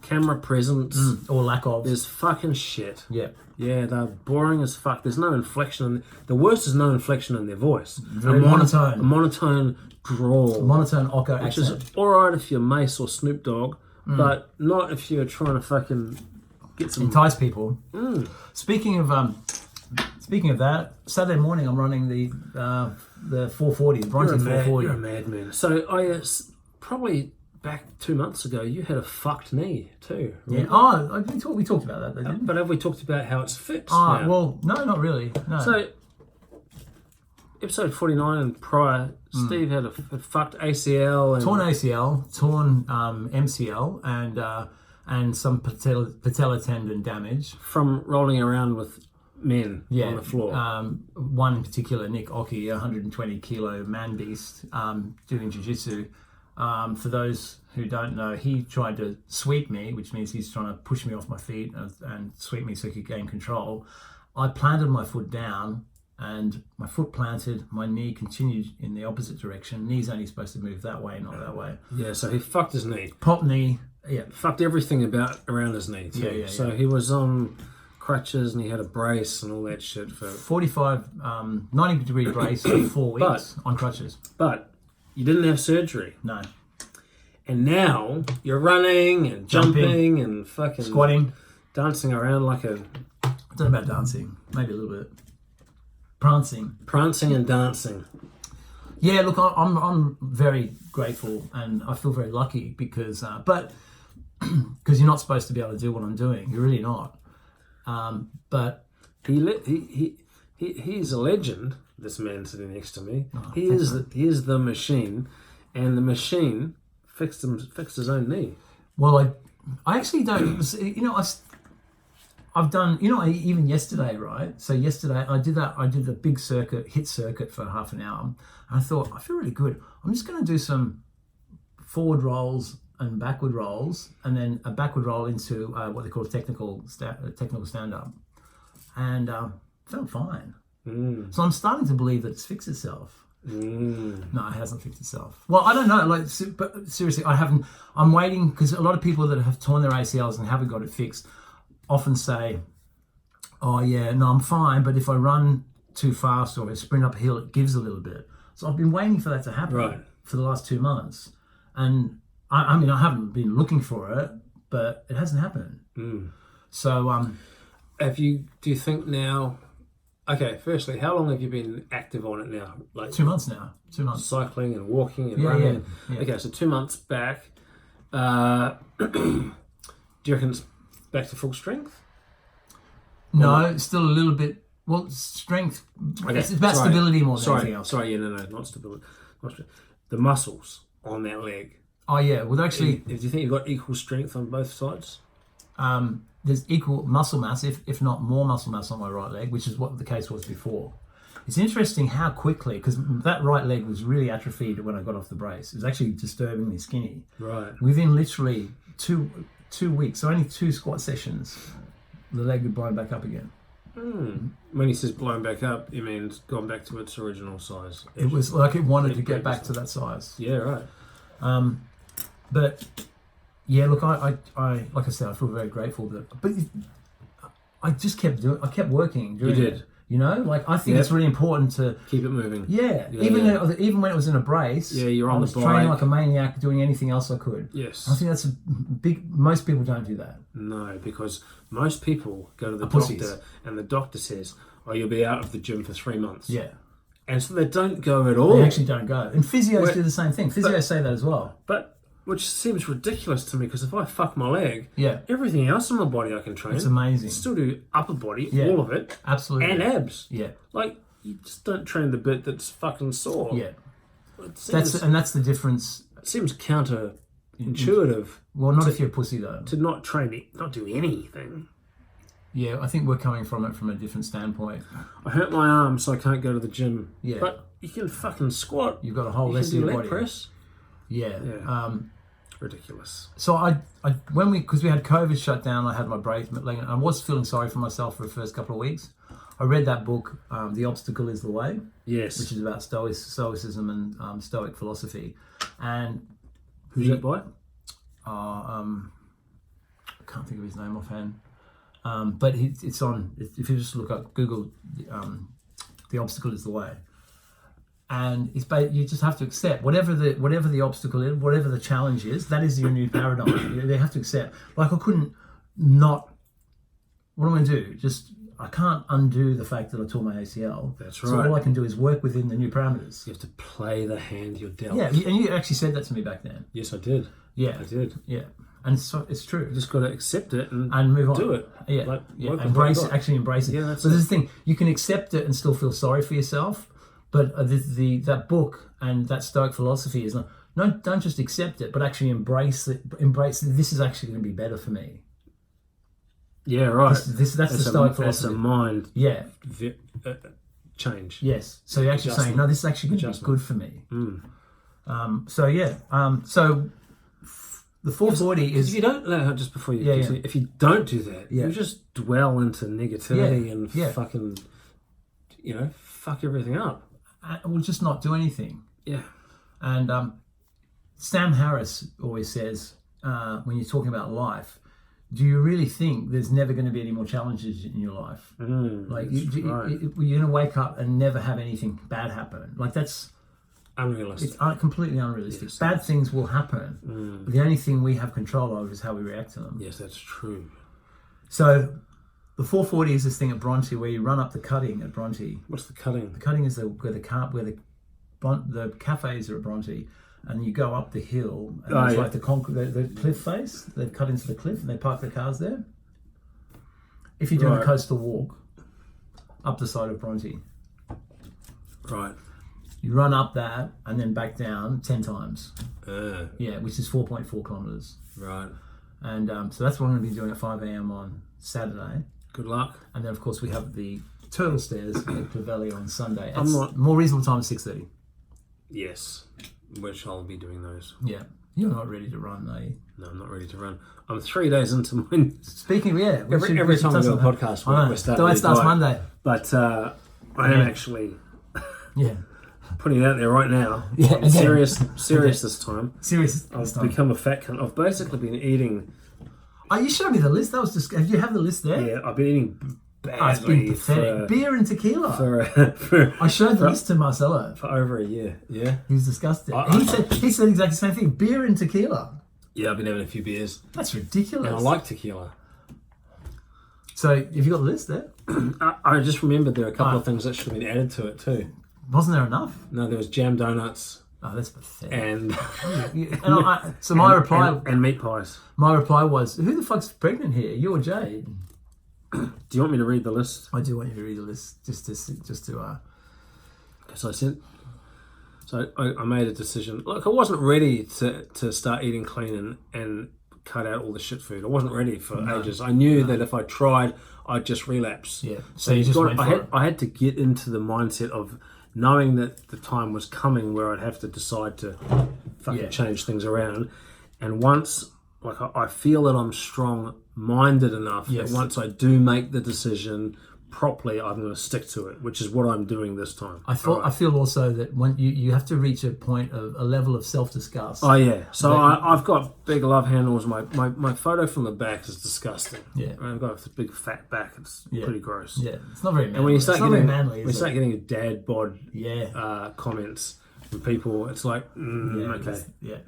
[SPEAKER 2] Camera presence.
[SPEAKER 1] Or lack of.
[SPEAKER 2] Is fucking shit.
[SPEAKER 1] Yeah.
[SPEAKER 2] Yeah, they're boring as fuck. There's no inflection. The worst is no inflection in their voice.
[SPEAKER 1] Very monotone.
[SPEAKER 2] A monotone drawl.
[SPEAKER 1] Monotone Occo accent.
[SPEAKER 2] Which is alright if you're Mace or Snoop Dogg, but not if you're trying to fucking get some...
[SPEAKER 1] Entice people. Speaking of that, Saturday morning I'm running the 440, the Bronte 440.
[SPEAKER 2] You're a madman. So probably back 2 months ago, you had a fucked knee too. Right?
[SPEAKER 1] Yeah. Oh, we talked about that, didn't we?
[SPEAKER 2] But have we talked about how it's fixed now?
[SPEAKER 1] Well, no, not really. No.
[SPEAKER 2] So, episode 49 and prior, Steve had a fucked ACL.
[SPEAKER 1] Torn ACL, torn MCL, and some patella tendon damage.
[SPEAKER 2] From rolling around with men on the floor.
[SPEAKER 1] One in particular, Nick Oki, a 120 kilo man beast, doing jiu-jitsu. For those who don't know, he tried to sweep me, which means he's trying to push me off my feet and sweep me so he could gain control. I planted my foot down, and my foot planted, my knee continued in the opposite direction. Knee's only supposed to move that way, not that way.
[SPEAKER 2] Yeah, so he fucked his knee.
[SPEAKER 1] Pop knee, yeah.
[SPEAKER 2] Fucked everything around his knee too.
[SPEAKER 1] Yeah.
[SPEAKER 2] So he was on crutches and he had a brace and all that shit for...
[SPEAKER 1] 90-degree brace for 4 weeks on crutches.
[SPEAKER 2] But you didn't have surgery.
[SPEAKER 1] No.
[SPEAKER 2] And now you're running and jumping and fucking...
[SPEAKER 1] Squatting.
[SPEAKER 2] Dancing around like a...
[SPEAKER 1] I don't know about dancing. Maybe a little bit. Prancing.
[SPEAKER 2] Prancing and dancing.
[SPEAKER 1] Yeah, look, I'm very grateful and I feel very lucky because... but because you're not supposed to be able to do what I'm doing. You're really not. But...
[SPEAKER 2] He's a legend, this man sitting next to me. He is the machine, and the machine fixed his own knee.
[SPEAKER 1] Well, I actually don't. I've done. Even yesterday, right? So yesterday I did that. I did the big hit circuit for half an hour, and I thought I feel really good. I'm just going to do some forward rolls and backward rolls, and then a backward roll into what they call technical stand up, and felt fine. So I'm starting to believe that it's fixed itself. No, it hasn't fixed itself. Well, I don't know. But seriously, I haven't. I'm waiting because a lot of people that have torn their ACLs and haven't got it fixed often say, "Oh yeah, no, I'm fine. But if I run too fast or if I sprint up a hill, it gives a little bit. So I've been waiting for that to happen for the last 2 months. And I mean, I haven't been looking for it, but it hasn't happened. So,
[SPEAKER 2] do you think now, okay, firstly, how long have you been active on it now? Like
[SPEAKER 1] 2 months now. 2 months.
[SPEAKER 2] Cycling and walking and running.
[SPEAKER 1] Yeah.
[SPEAKER 2] Okay, so 2 months back. Do you reckon it's back to full strength?
[SPEAKER 1] No, it's still a little bit. Well, strength. Okay. It's about stability more than anything else.
[SPEAKER 2] Sorry, no, not stability. The muscles on that leg.
[SPEAKER 1] Oh yeah, well actually,
[SPEAKER 2] do you think you've got equal strength on both sides?
[SPEAKER 1] There's equal muscle mass, if not more muscle mass on my right leg, which is what the case was before. It's interesting how quickly, because that right leg was really atrophied when I got off the brace. It was actually disturbingly skinny.
[SPEAKER 2] Right.
[SPEAKER 1] Within literally two weeks, so only 2 squat sessions, the leg had blown back up again.
[SPEAKER 2] When he says blown back up, he means gone back to its original size.
[SPEAKER 1] It was like it wanted to get back to that size.
[SPEAKER 2] Yeah, right.
[SPEAKER 1] But yeah, look, I like I said, I feel very grateful but I just kept doing. I kept working.
[SPEAKER 2] You did.
[SPEAKER 1] You know, like I think it's really important to
[SPEAKER 2] keep it moving.
[SPEAKER 1] Yeah, even when it was in a brace.
[SPEAKER 2] Yeah, you're on the bike.
[SPEAKER 1] I was training like a maniac, doing anything else I could.
[SPEAKER 2] Yes,
[SPEAKER 1] I think that's a big. Most people don't do that.
[SPEAKER 2] No, because most people go to the doctor, and the doctor says, "Oh, you'll be out of the gym for 3 months."
[SPEAKER 1] Yeah,
[SPEAKER 2] and so they don't go at all.
[SPEAKER 1] They actually don't go, and physios do the same thing. Physios say that as well.
[SPEAKER 2] But which seems ridiculous to me, because if I fuck my leg,
[SPEAKER 1] yeah,
[SPEAKER 2] everything else in my body I can train.
[SPEAKER 1] It's amazing.
[SPEAKER 2] Still do upper body, all of it,
[SPEAKER 1] absolutely,
[SPEAKER 2] and abs.
[SPEAKER 1] Yeah,
[SPEAKER 2] like you just don't train the bit that's fucking sore.
[SPEAKER 1] Yeah, that's the difference.
[SPEAKER 2] It seems counterintuitive.
[SPEAKER 1] Well, not if you're a pussy though.
[SPEAKER 2] To not train it, not do anything.
[SPEAKER 1] Yeah, I think we're coming from it from a different standpoint.
[SPEAKER 2] I hurt my arm, so I can't go to the gym.
[SPEAKER 1] Yeah,
[SPEAKER 2] but you can fucking squat.
[SPEAKER 1] You've got a whole rest of your body.
[SPEAKER 2] Press.
[SPEAKER 1] Yeah.
[SPEAKER 2] Ridiculous.
[SPEAKER 1] So because we had COVID shut down, I had my brace, and I was feeling sorry for myself for the first couple of weeks. I read that book, The Obstacle is the Way.
[SPEAKER 2] Yes.
[SPEAKER 1] Which is about Stoicism and Stoic philosophy. And
[SPEAKER 2] who's that by?
[SPEAKER 1] I can't think of his name offhand. But it's on. If you just look up Google, The Obstacle is the Way. And you just have to accept whatever the obstacle is, whatever the challenge is. That is your new paradigm. They have to accept. Like I couldn't not. What am I going to do? I can't undo the fact that I tore my ACL.
[SPEAKER 2] That's right.
[SPEAKER 1] So all I can do is work within the new parameters.
[SPEAKER 2] You have to play the hand you're dealt.
[SPEAKER 1] Yeah, and you actually said that to me back then.
[SPEAKER 2] Yes, I did.
[SPEAKER 1] Yeah,
[SPEAKER 2] I did.
[SPEAKER 1] Yeah, and so it's true.
[SPEAKER 2] You just got to accept it and
[SPEAKER 1] move on.
[SPEAKER 2] Do it.
[SPEAKER 1] Yeah, embrace it. Actually, embrace it.
[SPEAKER 2] Yeah, that's
[SPEAKER 1] so this is the thing. You can accept it and still feel sorry for yourself. But that book and that Stoic philosophy is don't just accept it, but actually embrace it. Embrace this is actually going to be better for me.
[SPEAKER 2] Yeah, right.
[SPEAKER 1] That's the Stoic philosophy.
[SPEAKER 2] That's a mind.
[SPEAKER 1] Yeah.
[SPEAKER 2] Change.
[SPEAKER 1] Yes. So you're actually saying, no, this is actually going to be good for me. So yeah. So the 440 is.
[SPEAKER 2] If you don't just before you. If you don't do that, you just dwell into negativity and fucking, fuck everything up.
[SPEAKER 1] We'll just not do anything.
[SPEAKER 2] Yeah. And
[SPEAKER 1] Sam Harris always says, when you're talking about life, do you really think there's never going to be any more challenges in your life? You're going to wake up and never have anything bad happen. Like that's
[SPEAKER 2] unrealistic.
[SPEAKER 1] It's completely unrealistic.
[SPEAKER 2] Yes,
[SPEAKER 1] bad things will happen. But the only thing we have control over is how we react to them.
[SPEAKER 2] Yes, that's true.
[SPEAKER 1] So the 440 is this thing at Bronte where you run up the cutting at Bronte.
[SPEAKER 2] What's the cutting?
[SPEAKER 1] The cutting is where the cafes are at Bronte, and you go up the hill, and it's like the cliff face. They've cut into the cliff, and they park their cars there. If you're doing a coastal walk up the side of Bronte,
[SPEAKER 2] right,
[SPEAKER 1] you run up that and then back down 10 times. Which is 4.4 kilometers.
[SPEAKER 2] Right,
[SPEAKER 1] and so that's what I'm going to be doing at 5 a.m. on Saturday.
[SPEAKER 2] Good luck.
[SPEAKER 1] And then, of course, we have the Turtle Stairs at Clovelly on Sunday. More reasonable time, 6:30.
[SPEAKER 2] Yes, which I'll be doing those.
[SPEAKER 1] Yeah. You're not ready to run, are you?
[SPEAKER 2] No, I'm not ready to run. I'm 3 days into my...
[SPEAKER 1] Speaking of,
[SPEAKER 2] every time we do a podcast, we're starting
[SPEAKER 1] to starts Monday.
[SPEAKER 2] But I am actually putting it out there right now.
[SPEAKER 1] Yeah,
[SPEAKER 2] I'm serious this time.
[SPEAKER 1] Serious
[SPEAKER 2] I've become a fat cunt. I've basically been eating...
[SPEAKER 1] Oh, you showed me the list. That was just. Do you have the list there?
[SPEAKER 2] Yeah, I've been eating
[SPEAKER 1] It's been
[SPEAKER 2] badly
[SPEAKER 1] pathetic. Beer and tequila.
[SPEAKER 2] for
[SPEAKER 1] I showed the list to Marcelo.
[SPEAKER 2] for over a year. Yeah,
[SPEAKER 1] He was disgusted. He said exactly the same thing. Beer and tequila.
[SPEAKER 2] yeah. I've been having a few beers,
[SPEAKER 1] That's ridiculous.
[SPEAKER 2] and I like tequila.
[SPEAKER 1] So, have you got the list there?
[SPEAKER 2] I just remembered there are a couple of things that should have been added to it too.
[SPEAKER 1] Wasn't there enough?
[SPEAKER 2] No, there was jam donuts
[SPEAKER 1] Oh, that's pathetic.
[SPEAKER 2] and
[SPEAKER 1] So my reply,
[SPEAKER 2] and meat pies.
[SPEAKER 1] my reply was, "Who the fuck's pregnant here? You or Jade?"
[SPEAKER 2] Do you want me to read the list?
[SPEAKER 1] I do want you to read the list, just to.
[SPEAKER 2] So I made a decision. Look, I wasn't ready to start eating clean and cut out all the shit food. I wasn't ready for ages. I knew that if I tried, I'd just relapse.
[SPEAKER 1] Yeah. So you just went for it.
[SPEAKER 2] I had to get into the mindset of knowing that the time was coming where I'd have to decide to fucking change things around. And once, I feel that I'm strong-minded enough that once I do make the decision properly, I'm going to stick to it, which is what I'm doing this time.
[SPEAKER 1] I feel also that when you have to reach a point of a level of self-disgust.
[SPEAKER 2] Oh yeah, so I've got big love handles. My photo from the back is disgusting.
[SPEAKER 1] Yeah,
[SPEAKER 2] I've got a big fat back. It's pretty gross.
[SPEAKER 1] Yeah, it's not very manly.
[SPEAKER 2] And when you start
[SPEAKER 1] start
[SPEAKER 2] getting dad bod
[SPEAKER 1] yeah
[SPEAKER 2] comments from people, it's like okay.
[SPEAKER 1] Yeah.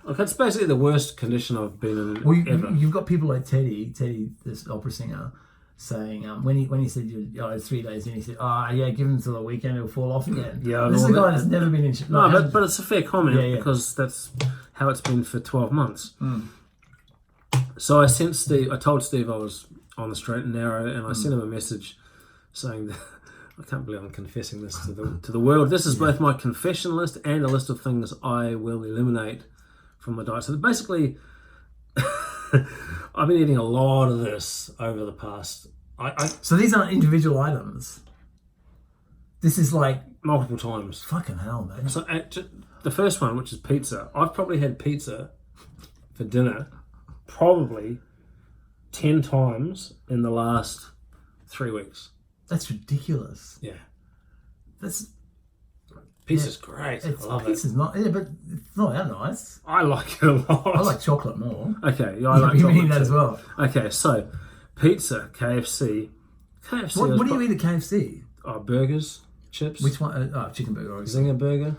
[SPEAKER 2] Look, that's basically the worst condition I've been in ever.
[SPEAKER 1] You've got people like Teddy, this opera singer, saying when he said 3 days in, he said, give him till the weekend, it'll fall off again. Yeah, this is a guy that's never been in.
[SPEAKER 2] But it's a fair comment because that's how it's been for 12 months. So I told Steve I was on the straight and narrow, and I sent him a message saying that I can't believe I'm confessing this to the world. This is both my confession list and a list of things I will eliminate from my diet. So basically, I've been eating a lot of this over the past.
[SPEAKER 1] So these aren't individual items. This is like
[SPEAKER 2] multiple times.
[SPEAKER 1] Fucking hell, man.
[SPEAKER 2] So the first one, which is pizza, I've probably had pizza for dinner probably 10 times in the last 3 weeks.
[SPEAKER 1] That's ridiculous.
[SPEAKER 2] Yeah.
[SPEAKER 1] Pizza's
[SPEAKER 2] great. I love
[SPEAKER 1] pizza's
[SPEAKER 2] it.
[SPEAKER 1] not, but it's not that nice.
[SPEAKER 2] I like it a lot.
[SPEAKER 1] I like chocolate more.
[SPEAKER 2] Okay, yeah, I like chocolate
[SPEAKER 1] eating that as well.
[SPEAKER 2] Okay, so pizza, KFC.
[SPEAKER 1] What do you eat at KFC?
[SPEAKER 2] Burgers, chips.
[SPEAKER 1] Which one? Chicken burger.
[SPEAKER 2] Zinger burger.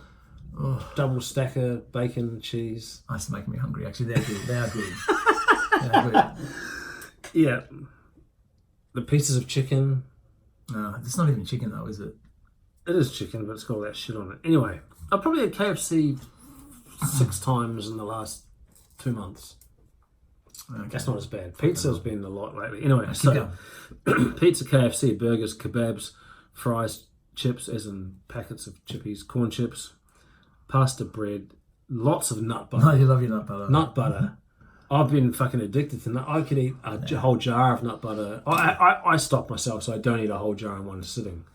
[SPEAKER 2] Oh. Double stacker, bacon, cheese.
[SPEAKER 1] That's making me hungry. Actually, they're good. They are good. They are good.
[SPEAKER 2] Yeah. The pieces of chicken.
[SPEAKER 1] No, it's not even chicken though, is it?
[SPEAKER 2] It is chicken, but it's got all that shit on it. Anyway, I've probably had KFC 6 times in the last 2 months. Okay. That's not as bad. Pizza's been a lot lately. Anyway, so pizza, KFC, burgers, kebabs, fries, chips, as in packets of chippies, corn chips, pasta bread, lots of nut butter.
[SPEAKER 1] No, you love your nut butter.
[SPEAKER 2] Nut butter. I've been fucking addicted to nut. I could eat a whole jar of nut butter. I stop myself, so I don't eat a whole jar in one sitting.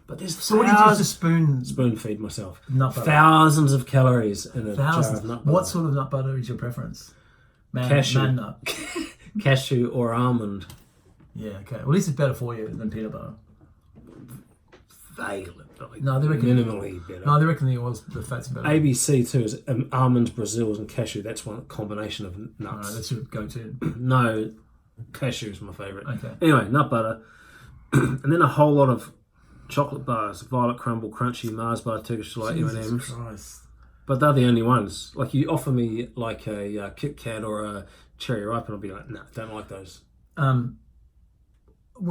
[SPEAKER 2] But there's
[SPEAKER 1] what do you do? Just
[SPEAKER 2] spoon feed myself.
[SPEAKER 1] Nut butter.
[SPEAKER 2] Thousands of calories in a jar of nut butter.
[SPEAKER 1] What sort of nut butter is your preference?
[SPEAKER 2] Cashew.
[SPEAKER 1] Man nut.
[SPEAKER 2] Cashew or almond.
[SPEAKER 1] Yeah, okay. Well, at least it's better for you than peanut butter.
[SPEAKER 2] Vaguely.
[SPEAKER 1] No, they reckon
[SPEAKER 2] minimally better.
[SPEAKER 1] No, they reckon the fat's better.
[SPEAKER 2] ABC too is almonds, Brazils, and cashew. That's one combination of nuts.
[SPEAKER 1] No, that's your go-to.
[SPEAKER 2] No, cashew is my favourite.
[SPEAKER 1] Okay.
[SPEAKER 2] Anyway, nut butter, and then a whole lot of chocolate bars: Violet Crumble, Crunchy, Mars Bar, Turkish Delight, M&Ms.
[SPEAKER 1] Christ.
[SPEAKER 2] But they're the only ones. Like, you offer me like a Kit Kat or a Cherry Ripe, and I'll be like, nah, don't like those.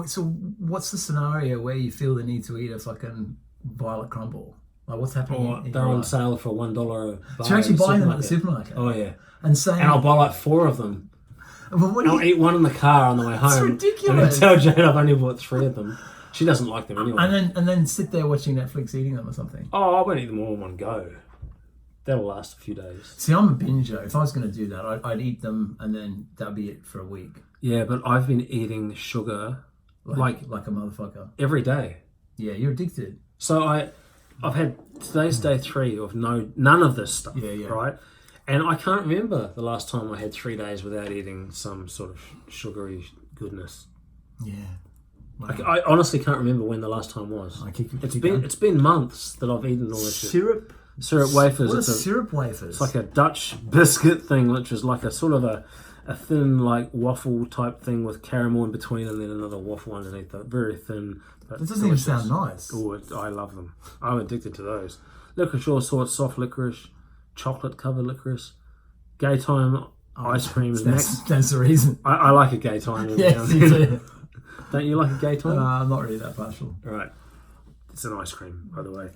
[SPEAKER 1] So what's the scenario where you feel the need to eat a fucking Violet Crumble? Like, what's happening?
[SPEAKER 2] They're on sale for $1 a bar.
[SPEAKER 1] So you're actually buying them at the supermarket?
[SPEAKER 2] Oh yeah.
[SPEAKER 1] And
[SPEAKER 2] I'll buy like 4 of them.
[SPEAKER 1] Well,
[SPEAKER 2] I'll eat one in the car on the way home.
[SPEAKER 1] That's ridiculous.
[SPEAKER 2] And then tell Jane I've only bought 3 of them. She doesn't like them anyway.
[SPEAKER 1] And then sit there watching Netflix eating them or something.
[SPEAKER 2] Oh, I won't eat them all in one go. That'll last a few days.
[SPEAKER 1] See, I'm a binger. If I was going to do that, I'd eat them and then that'd be it for a week.
[SPEAKER 2] Yeah, but I've been eating sugar like
[SPEAKER 1] a motherfucker
[SPEAKER 2] every day.
[SPEAKER 1] Yeah, you're addicted.
[SPEAKER 2] So I've had today's day 3 of none of this stuff.
[SPEAKER 1] Yeah.
[SPEAKER 2] Right, and I can't remember the last time I had 3 days without eating some sort of sugary goodness.
[SPEAKER 1] Yeah. Wow.
[SPEAKER 2] I honestly can't remember when the last time was. It's been months that I've eaten all this shit. Syrup wafers.
[SPEAKER 1] What are syrup wafers?
[SPEAKER 2] It's like a Dutch biscuit thing, which is like a sort of a a thin like waffle type thing with caramel in between, and then another waffle underneath. That very thin.
[SPEAKER 1] It doesn't even sound nice.
[SPEAKER 2] Oh, I love them. I'm addicted to those. Licorice all sorts, soft licorice, chocolate covered licorice, gay time ice cream.
[SPEAKER 1] That's the reason.
[SPEAKER 2] I like a gay time.
[SPEAKER 1] Yes, you do.
[SPEAKER 2] Don't you like a gay time?
[SPEAKER 1] I'm not really that partial.
[SPEAKER 2] Right. It's an ice cream, by the way.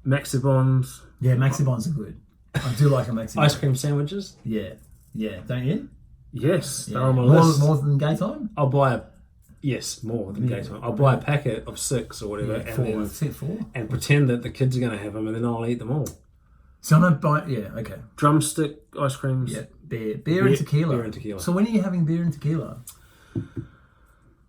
[SPEAKER 2] Maxibons.
[SPEAKER 1] Yeah, Maxibons are good. I do like a Maxibon.
[SPEAKER 2] Ice cream sandwiches.
[SPEAKER 1] Yeah. Don't you?
[SPEAKER 2] Yes,
[SPEAKER 1] Yeah.
[SPEAKER 2] they're on my list.
[SPEAKER 1] More than gay time?
[SPEAKER 2] I'll buy more than gay time. I'll buy a packet of 6 or whatever,
[SPEAKER 1] Yeah, four.
[SPEAKER 2] And pretend that the kids are going to have them, and then I'll eat them all.
[SPEAKER 1] So I don't buy. Yeah, okay.
[SPEAKER 2] Drumstick ice creams.
[SPEAKER 1] Yeah, beer and tequila.
[SPEAKER 2] Beer and tequila.
[SPEAKER 1] So when are you having beer and tequila?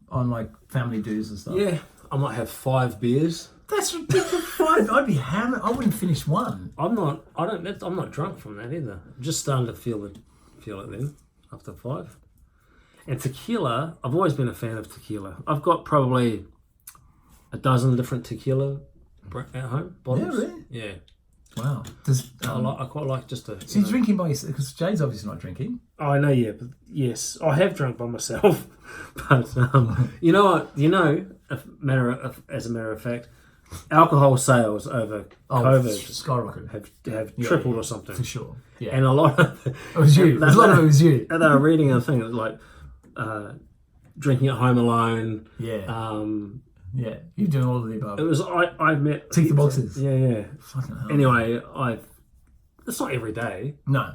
[SPEAKER 1] On like family dues and stuff.
[SPEAKER 2] Yeah, I might have 5 beers.
[SPEAKER 1] That's ridiculous. 5. I'd be hammered. I wouldn't finish one.
[SPEAKER 2] I'm not drunk from that either. I'm just starting to feel it then after 5. And tequila, I've always been a fan of tequila. I've got probably a dozen different tequila at home bottles.
[SPEAKER 1] Yeah, really?
[SPEAKER 2] Yeah.
[SPEAKER 1] Wow.
[SPEAKER 2] I quite like just to.
[SPEAKER 1] So you're drinking by yourself, because Jade's obviously not drinking.
[SPEAKER 2] Oh, I know, yeah, but yes, I have drunk by myself. But you know what? As a matter of fact, alcohol sales over COVID
[SPEAKER 1] skyrocketed.
[SPEAKER 2] have tripled or something.
[SPEAKER 1] For sure. Yeah.
[SPEAKER 2] And a lot of
[SPEAKER 1] it was you. A lot of it was you.
[SPEAKER 2] And they were reading a thing like drinking at home alone.
[SPEAKER 1] Yeah. Yeah. You're doing all of the above.
[SPEAKER 2] It was I met
[SPEAKER 1] tick the boxes.
[SPEAKER 2] Yeah.
[SPEAKER 1] Fucking hell.
[SPEAKER 2] Anyway, it's not every day.
[SPEAKER 1] No.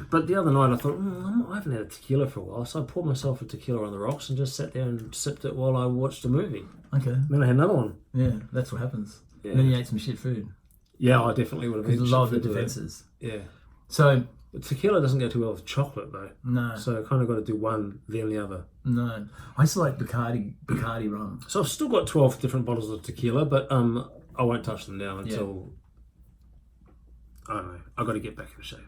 [SPEAKER 2] But the other night I thought, I haven't had a tequila for a while, so I poured myself a tequila on the rocks and just sat there and sipped it while I watched a movie.
[SPEAKER 1] Okay.
[SPEAKER 2] Then I had another one.
[SPEAKER 1] Yeah, that's what happens.
[SPEAKER 2] Yeah.
[SPEAKER 1] And then you ate some shit food.
[SPEAKER 2] Yeah, I definitely would have eaten
[SPEAKER 1] a lot of the defences.
[SPEAKER 2] Yeah.
[SPEAKER 1] So
[SPEAKER 2] but tequila doesn't go too well with chocolate though.
[SPEAKER 1] No.
[SPEAKER 2] So I kind of got to do one, then the other.
[SPEAKER 1] No. I used to like Bacardi rum.
[SPEAKER 2] So I've still got 12 different bottles of tequila, but I won't touch them now until I don't know. I've got to get back in shape.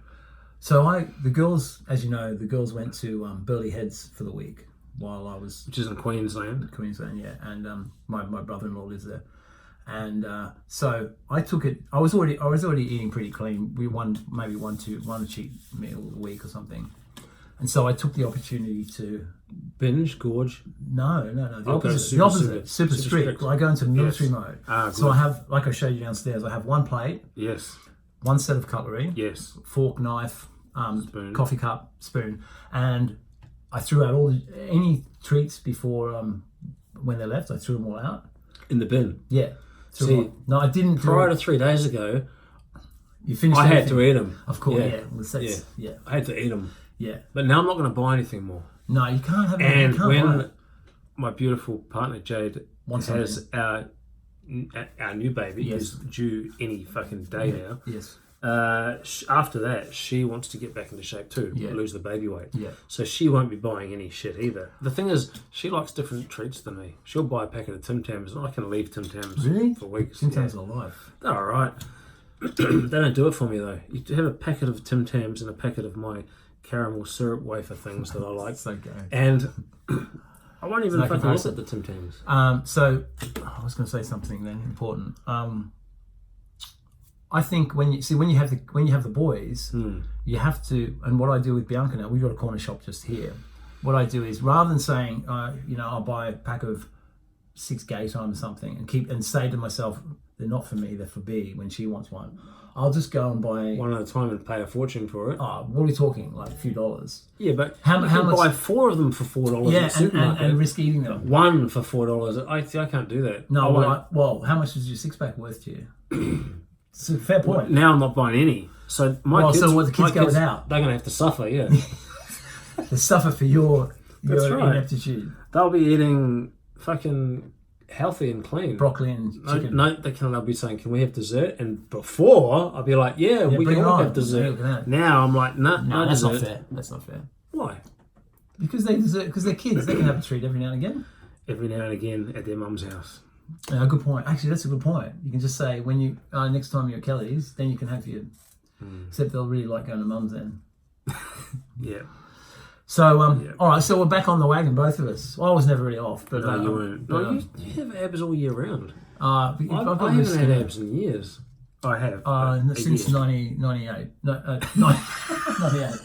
[SPEAKER 1] So the girls, as you know, went to Burleigh Heads for the week while I was...
[SPEAKER 2] Which is in Queensland.
[SPEAKER 1] Queensland, yeah. And my brother-in-law lives there. And so I took it... I was already eating pretty clean. We maybe one cheat meal a week or something. And so I took the opportunity to...
[SPEAKER 2] Binge, gorge?
[SPEAKER 1] No. The opposite. Super strict. I go into military mode. So I have, like I showed you downstairs, I have one plate.
[SPEAKER 2] Yes.
[SPEAKER 1] One set of cutlery.
[SPEAKER 2] Yes.
[SPEAKER 1] Fork, knife, coffee cup, spoon, and I threw out any treats before when they left. I threw them all out
[SPEAKER 2] in the bin.
[SPEAKER 1] Yeah.
[SPEAKER 2] See,
[SPEAKER 1] no, I didn't.
[SPEAKER 2] Prior to 3 days ago,
[SPEAKER 1] you finished.
[SPEAKER 2] I had to eat them.
[SPEAKER 1] Of course, yeah.
[SPEAKER 2] I had to eat them.
[SPEAKER 1] Yeah.
[SPEAKER 2] But now I'm not going to buy anything more.
[SPEAKER 1] No, you can't have.
[SPEAKER 2] And when my beautiful partner Jade has our new baby, who's due any fucking day now.
[SPEAKER 1] Yes.
[SPEAKER 2] After that, she wants to get back into shape too, lose the baby weight.
[SPEAKER 1] Yeah.
[SPEAKER 2] So she won't be buying any shit either. The thing is, she likes different treats than me. She'll buy a packet of Tim Tams, and I can leave Tim Tams for weeks.
[SPEAKER 1] Tim Tams are life.
[SPEAKER 2] They're all right. They don't do it for me though. You have a packet of Tim Tams and a packet of my caramel syrup wafer things that I like.
[SPEAKER 1] It's okay.
[SPEAKER 2] And I won't even fucking look at the Tim Tams.
[SPEAKER 1] So I was going to say something then important. I think when you have the boys, you have to. And what I do with Bianca now, we've got a corner shop just here. What I do is rather than saying, I'll buy a pack of 6 gay time or something and say to myself, they're not for me, they're for B when she wants one. I'll just go and buy
[SPEAKER 2] one at a time and pay a fortune for it.
[SPEAKER 1] Oh, what are we talking? Like a few dollars?
[SPEAKER 2] Yeah, but how much? Buy 4 of them for $4.
[SPEAKER 1] Yeah, and risk eating them.
[SPEAKER 2] One for $4. I can't do that.
[SPEAKER 1] No, well, how much is your 6-pack worth to you? It's a fair point.
[SPEAKER 2] Now I'm not buying any. So
[SPEAKER 1] so what the kids go without?
[SPEAKER 2] They're going to have to suffer. Yeah,
[SPEAKER 1] they suffer for your
[SPEAKER 2] right.
[SPEAKER 1] ineptitude.
[SPEAKER 2] They'll be eating fucking healthy and clean.
[SPEAKER 1] Broccoli and chicken.
[SPEAKER 2] No, they'll be saying, can we have dessert? And before, I'll be like, we can all have dessert. Now I'm like, no,
[SPEAKER 1] that's
[SPEAKER 2] dessert.
[SPEAKER 1] Not fair. That's not fair.
[SPEAKER 2] Why?
[SPEAKER 1] Because they're kids. They can have a treat every now and again.
[SPEAKER 2] Every now and again at their mum's house.
[SPEAKER 1] Yeah, good point. Actually, that's a good point. You can just say, when you next time you're at Kelly's, then you can have your... Except they'll really like going to mum's then.
[SPEAKER 2] Yeah.
[SPEAKER 1] So, all right, so we're back on the wagon, both of us. Well, I was never really off, but...
[SPEAKER 2] No, you weren't. No, you have abs all year round.
[SPEAKER 1] I
[SPEAKER 2] haven't had abs in years. I have.
[SPEAKER 1] Since 1998. No, 98.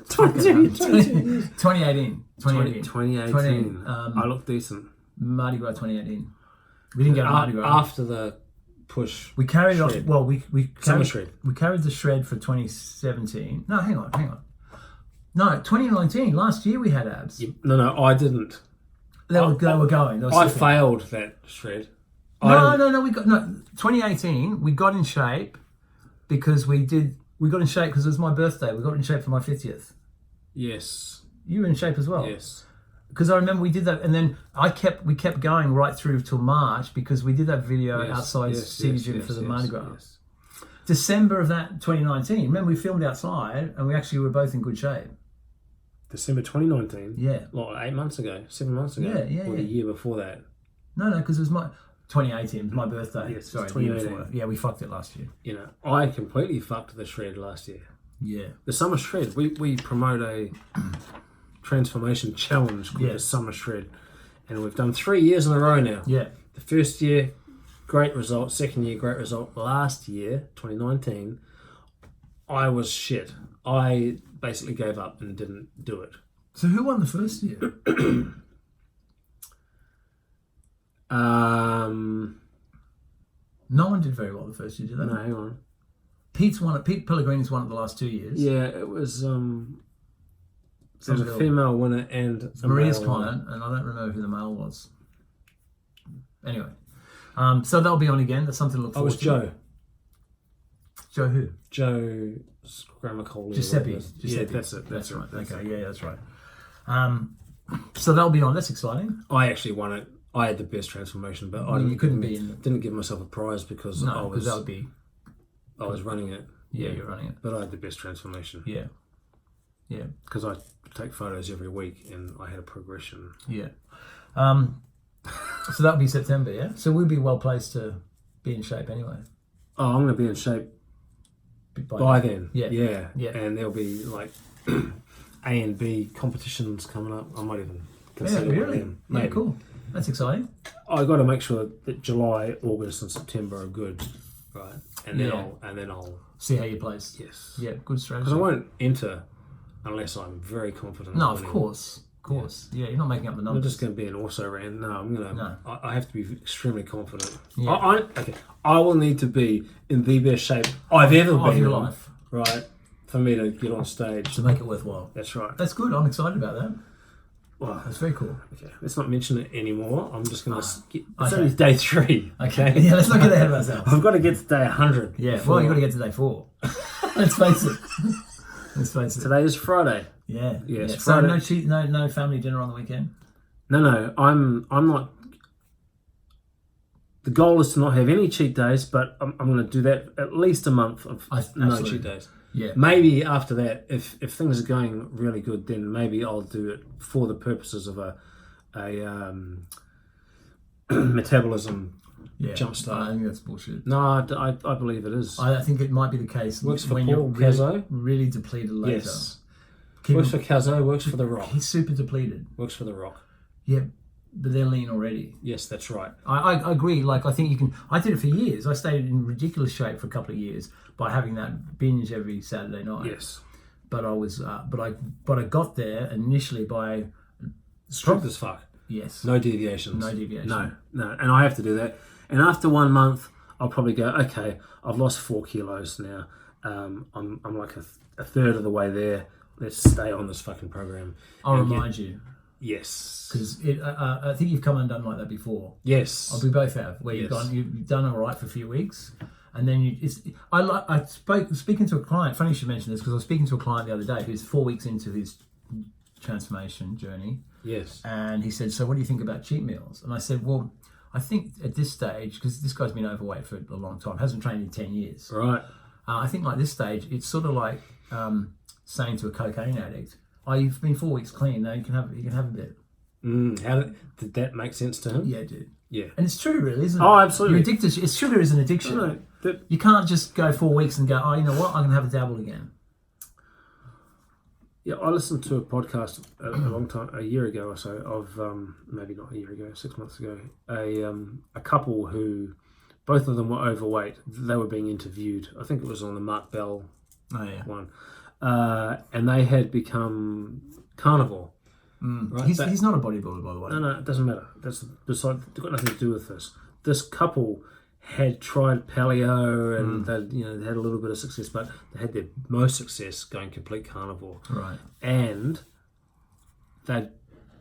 [SPEAKER 1] 2018.
[SPEAKER 2] 2018. I look decent.
[SPEAKER 1] Mardi Gras 2018. We didn't get a Mardi Gras.
[SPEAKER 2] After the push.
[SPEAKER 1] We carried
[SPEAKER 2] shred.
[SPEAKER 1] off. Well, we
[SPEAKER 2] Summer
[SPEAKER 1] carried,
[SPEAKER 2] shred.
[SPEAKER 1] we carried the shred for 2017. No, hang on. No, 2019. Last year we had abs.
[SPEAKER 2] No, I didn't.
[SPEAKER 1] They were going.
[SPEAKER 2] I failed that shred.
[SPEAKER 1] No. We got 2018. We got in shape because we got in shape because it was my birthday. We got in shape for my 50th.
[SPEAKER 2] Yes.
[SPEAKER 1] You were in shape as well.
[SPEAKER 2] Yes.
[SPEAKER 1] Because I remember we did that, and then we kept going right through till March because we did that video outside City Gym for the Mardi Gras.
[SPEAKER 2] Yes.
[SPEAKER 1] December of that 2019. Remember, we filmed outside, and we actually were both in good shape.
[SPEAKER 2] December 2019.
[SPEAKER 1] Yeah.
[SPEAKER 2] Like 8 months ago, 7 months ago.
[SPEAKER 1] Yeah.
[SPEAKER 2] Or the year before that.
[SPEAKER 1] No, because it was my 2018. It was my birthday.
[SPEAKER 2] Yes,
[SPEAKER 1] sorry,
[SPEAKER 2] 2018.
[SPEAKER 1] Yeah, we fucked it last year.
[SPEAKER 2] You know, I completely fucked the shred last year.
[SPEAKER 1] Yeah.
[SPEAKER 2] The summer shred. We promote a transformation challenge called the summer shred, and we've done 3 years in a row now.
[SPEAKER 1] Yeah.
[SPEAKER 2] The first year, great result. Second year, great result. Last year, 2019, I was shit. I basically gave up and didn't do it.
[SPEAKER 1] So who won the first year? No one did very well the first year, did they?
[SPEAKER 2] No, hang on.
[SPEAKER 1] Pete Pellegrini's won it the last 2 years.
[SPEAKER 2] Yeah, it was. There was a female winner and a
[SPEAKER 1] Maria's
[SPEAKER 2] male
[SPEAKER 1] client, and I don't remember who the male was. Anyway, so they'll be on again. That's something to look forward to.
[SPEAKER 2] Joe.
[SPEAKER 1] Joe who?
[SPEAKER 2] Joe Scramacoli.
[SPEAKER 1] Giuseppe.
[SPEAKER 2] Yeah, that's it. That's
[SPEAKER 1] right.
[SPEAKER 2] That's
[SPEAKER 1] okay, yeah, that's right. So they'll be on. That's exciting.
[SPEAKER 2] I actually won it. I had the best transformation, but I didn't give myself a prize because I was running it.
[SPEAKER 1] Yeah, you're running it.
[SPEAKER 2] But I had the best transformation.
[SPEAKER 1] Yeah.
[SPEAKER 2] Because I take photos every week and I had a progression.
[SPEAKER 1] Yeah. So that'll be September, yeah? So we'll be well placed to be in shape anyway.
[SPEAKER 2] Oh, I'm going to be in shape by then. Yeah. And there'll be like A and B competitions coming up. I might even consider
[SPEAKER 1] really?
[SPEAKER 2] them. Maybe.
[SPEAKER 1] Yeah, cool. That's exciting.
[SPEAKER 2] I got to make sure that July, August, and September are good, right? And then I'll
[SPEAKER 1] see how you place.
[SPEAKER 2] Yes.
[SPEAKER 1] Yeah, good strategy.
[SPEAKER 2] Because I won't enter unless I'm very confident.
[SPEAKER 1] No, of course. Yeah, you're not making up the numbers.
[SPEAKER 2] I'm just going to be an also ran. No, I'm going to. No. I have to be extremely confident.
[SPEAKER 1] Yeah.
[SPEAKER 2] I will need to be in the best shape I've ever been
[SPEAKER 1] of your
[SPEAKER 2] in,
[SPEAKER 1] life,
[SPEAKER 2] right? For me to get on stage
[SPEAKER 1] to make it worthwhile.
[SPEAKER 2] That's right.
[SPEAKER 1] That's good. I'm excited about that.
[SPEAKER 2] Well,
[SPEAKER 1] that's very cool.
[SPEAKER 2] Okay, let's not mention it anymore. I'm just going to skip. It's only day 3.
[SPEAKER 1] Okay. Yeah, let's not get ahead of ourselves.
[SPEAKER 2] I've got to get to day 100.
[SPEAKER 1] Yeah. Well, you've got to get to day 4. Let's face it.
[SPEAKER 2] Today is Friday.
[SPEAKER 1] Yeah.
[SPEAKER 2] Yes.
[SPEAKER 1] Yeah. So no family dinner on the weekend.
[SPEAKER 2] No. I'm not. The goal is to not have any cheat days, but I'm going to do that at least a month of no cheat days.
[SPEAKER 1] Yeah.
[SPEAKER 2] Maybe after that, if things are going really good, then maybe I'll do it for the purposes of a metabolism jumpstart.
[SPEAKER 1] I think that's bullshit.
[SPEAKER 2] No, I believe it is.
[SPEAKER 1] I think it might be the case.
[SPEAKER 2] Works for
[SPEAKER 1] when
[SPEAKER 2] Paul
[SPEAKER 1] you're really depleted later.
[SPEAKER 2] Yes. Works for Cazzo, works for The Rock.
[SPEAKER 1] He's super depleted.
[SPEAKER 2] Works for The Rock.
[SPEAKER 1] Yeah, but they're lean already.
[SPEAKER 2] Yes, that's right.
[SPEAKER 1] I agree. Like, I think you can. I did it for years. I stayed in ridiculous shape for a couple of years by having that binge every Saturday night.
[SPEAKER 2] Yes.
[SPEAKER 1] But I was, but I got there initially by
[SPEAKER 2] strict as fuck.
[SPEAKER 1] Yes.
[SPEAKER 2] No deviations.
[SPEAKER 1] No.
[SPEAKER 2] And I have to do that. And after 1 month, I'll probably go, okay, I've lost 4 kilos now. I'm like a third of the way there. Let's stay on this fucking program.
[SPEAKER 1] I'll remind you.
[SPEAKER 2] Yes.
[SPEAKER 1] Because I think you've come undone like that before.
[SPEAKER 2] Yes.
[SPEAKER 1] We both have. Where you've done all right for a few weeks, and then speaking to a client. Funny you should mention this because I was speaking to a client the other day who's 4 weeks into his transformation journey.
[SPEAKER 2] Yes.
[SPEAKER 1] And he said, "So what do you think about cheat meals?" And I said, "Well, I think at this stage, because this guy's been overweight for a long time, hasn't trained in 10 years.
[SPEAKER 2] Right.
[SPEAKER 1] I think like this stage, it's sort of like saying to a cocaine addict, "Oh, you've been 4 weeks clean. Now you can have a bit."
[SPEAKER 2] How did that make sense to him?
[SPEAKER 1] Yeah, it did.
[SPEAKER 2] Yeah.
[SPEAKER 1] And it's true, really, isn't it?
[SPEAKER 2] Oh, absolutely.
[SPEAKER 1] You're addicted. Sugar is an addiction.
[SPEAKER 2] No,
[SPEAKER 1] you can't just go 4 weeks and go, "Oh, you know what? I'm going to have a dabble again."
[SPEAKER 2] Yeah, I listened to a podcast a year ago or so of maybe not a year ago, 6 months ago, a couple who both of them were overweight. They were being interviewed. I think it was on the Mark Bell one. and they had become carnivore. Right?
[SPEAKER 1] He's not a bodybuilder, by the way.
[SPEAKER 2] No, it doesn't matter. That's beside. It's got nothing to do with this. This couple had tried paleo and they had a little bit of success, but they had their most success going complete carnivore.
[SPEAKER 1] Right.
[SPEAKER 2] And they'd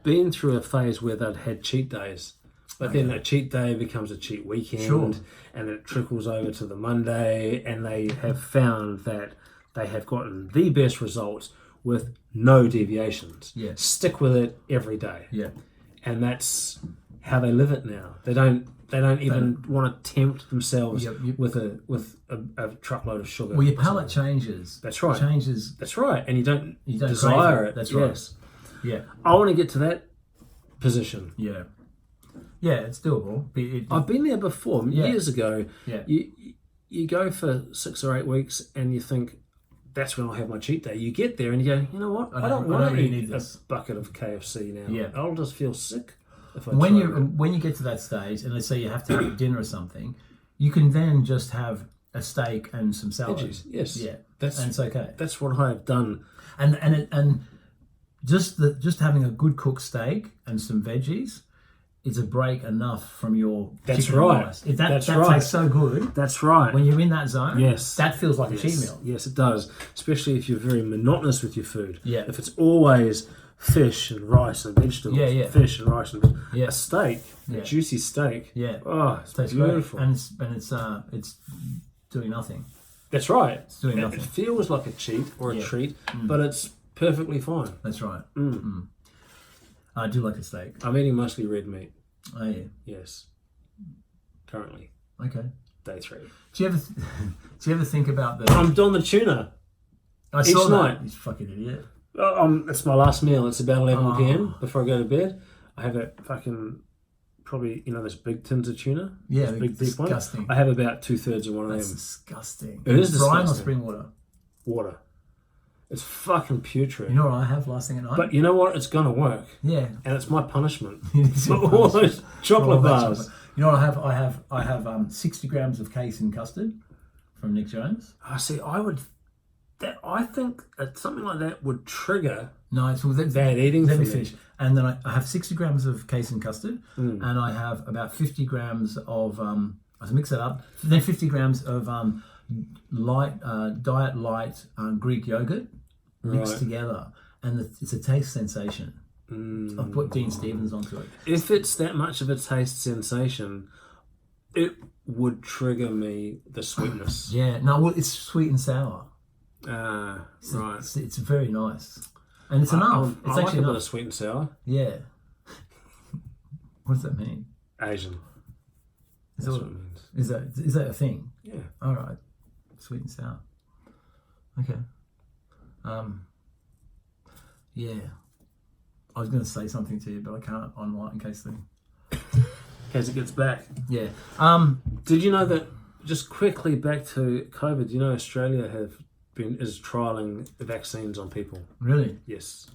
[SPEAKER 2] been through a phase where they'd had cheat days. But then a cheat day becomes a cheat weekend, and it trickles over to the Monday, and they have found that they have gotten the best results with no deviations.
[SPEAKER 1] Yeah.
[SPEAKER 2] Stick with it every day.
[SPEAKER 1] Yeah.
[SPEAKER 2] And that's how they live it now. They don't even want to tempt themselves with a truckload of sugar.
[SPEAKER 1] Well, your palate changes.
[SPEAKER 2] That's right.
[SPEAKER 1] It changes.
[SPEAKER 2] That's right. And you don't
[SPEAKER 1] desire
[SPEAKER 2] desire it.
[SPEAKER 1] That's right.
[SPEAKER 2] Yes.
[SPEAKER 1] Yeah.
[SPEAKER 2] I want to get to that position.
[SPEAKER 1] Yeah. Yeah, it's doable.
[SPEAKER 2] I've been there before, years ago.
[SPEAKER 1] Yeah.
[SPEAKER 2] You go for 6 or 8 weeks and you think, that's when I'll have my cheat day. You get there and you go, you know what? I don't want to eat a bucket of KFC now.
[SPEAKER 1] Yeah.
[SPEAKER 2] I'll just feel sick if I
[SPEAKER 1] when you get to that stage, and let's say you have to have dinner or something, you can then just have a steak and some salad.
[SPEAKER 2] Veggies, yes.
[SPEAKER 1] Yeah.
[SPEAKER 2] And
[SPEAKER 1] it's okay.
[SPEAKER 2] That's what I've done.
[SPEAKER 1] And just having a good cooked steak and some veggies, it's a break enough from your chicken and rice. That tastes so good.
[SPEAKER 2] That's right.
[SPEAKER 1] When you're in that zone,
[SPEAKER 2] yes,
[SPEAKER 1] that feels like a cheat meal.
[SPEAKER 2] Yes, it does. Especially if you're very monotonous with your food.
[SPEAKER 1] Yeah.
[SPEAKER 2] If it's always fish and rice and vegetables.
[SPEAKER 1] Yeah.
[SPEAKER 2] Fish and rice and a steak, a juicy steak.
[SPEAKER 1] Yeah.
[SPEAKER 2] Oh, it's beautiful.
[SPEAKER 1] Great. And it's doing nothing.
[SPEAKER 2] That's right.
[SPEAKER 1] It's doing nothing.
[SPEAKER 2] It feels like a cheat or a treat, but it's perfectly fine.
[SPEAKER 1] That's right. I do like a steak.
[SPEAKER 2] I'm eating mostly red meat.
[SPEAKER 1] Oh yeah.
[SPEAKER 2] Yes. Currently.
[SPEAKER 1] Okay.
[SPEAKER 2] Day 3.
[SPEAKER 1] Do you ever think about the?
[SPEAKER 2] I'm doing the tuna.
[SPEAKER 1] I saw
[SPEAKER 2] each night.
[SPEAKER 1] You fucking idiot.
[SPEAKER 2] It's my last meal. It's about 11 p.m. before I go to bed. I have a fucking probably those big tins of tuna.
[SPEAKER 1] Yeah,
[SPEAKER 2] those big deep
[SPEAKER 1] disgusting.
[SPEAKER 2] ones. I have about 2/3 of one of them.
[SPEAKER 1] That's disgusting.
[SPEAKER 2] It is disgusting.
[SPEAKER 1] Brine or spring water?
[SPEAKER 2] Water. It's fucking putrid.
[SPEAKER 1] You know what I have last thing at night?
[SPEAKER 2] But you know what? It's gonna work.
[SPEAKER 1] Yeah.
[SPEAKER 2] And it's my punishment.
[SPEAKER 1] All
[SPEAKER 2] those chocolate bars.
[SPEAKER 1] You know what I have? I have 60 grams of casein custard from Nick Jones.
[SPEAKER 2] I see. I think that something like that would trigger.
[SPEAKER 1] No, it's
[SPEAKER 2] bad eating.
[SPEAKER 1] Let me finish. And then I have 60 grams of casein custard, and I have about 50 grams of I mix it up. Then 50 grams of diet light Greek yogurt mixed together, and it's a taste sensation. I've put Dean Stevens onto it.
[SPEAKER 2] If it's that much of a taste sensation, it would trigger me the sweetness.
[SPEAKER 1] Yeah, no, well, it's sweet and sour.
[SPEAKER 2] Right.
[SPEAKER 1] It's very nice, and it's enough. It's
[SPEAKER 2] I
[SPEAKER 1] actually
[SPEAKER 2] like a
[SPEAKER 1] enough.
[SPEAKER 2] bit of sweet and sour.
[SPEAKER 1] Yeah. What does that mean?
[SPEAKER 2] Asian. That's what it means.
[SPEAKER 1] Is that a thing?
[SPEAKER 2] Yeah.
[SPEAKER 1] All right. Sweet and sour. Okay. Yeah. I was going to say something to you, but I can't online in case
[SPEAKER 2] it gets back.
[SPEAKER 1] Yeah.
[SPEAKER 2] Did you know that? Just quickly back to COVID. You know Australia is trialing vaccines on people.
[SPEAKER 1] Really?
[SPEAKER 2] Yes.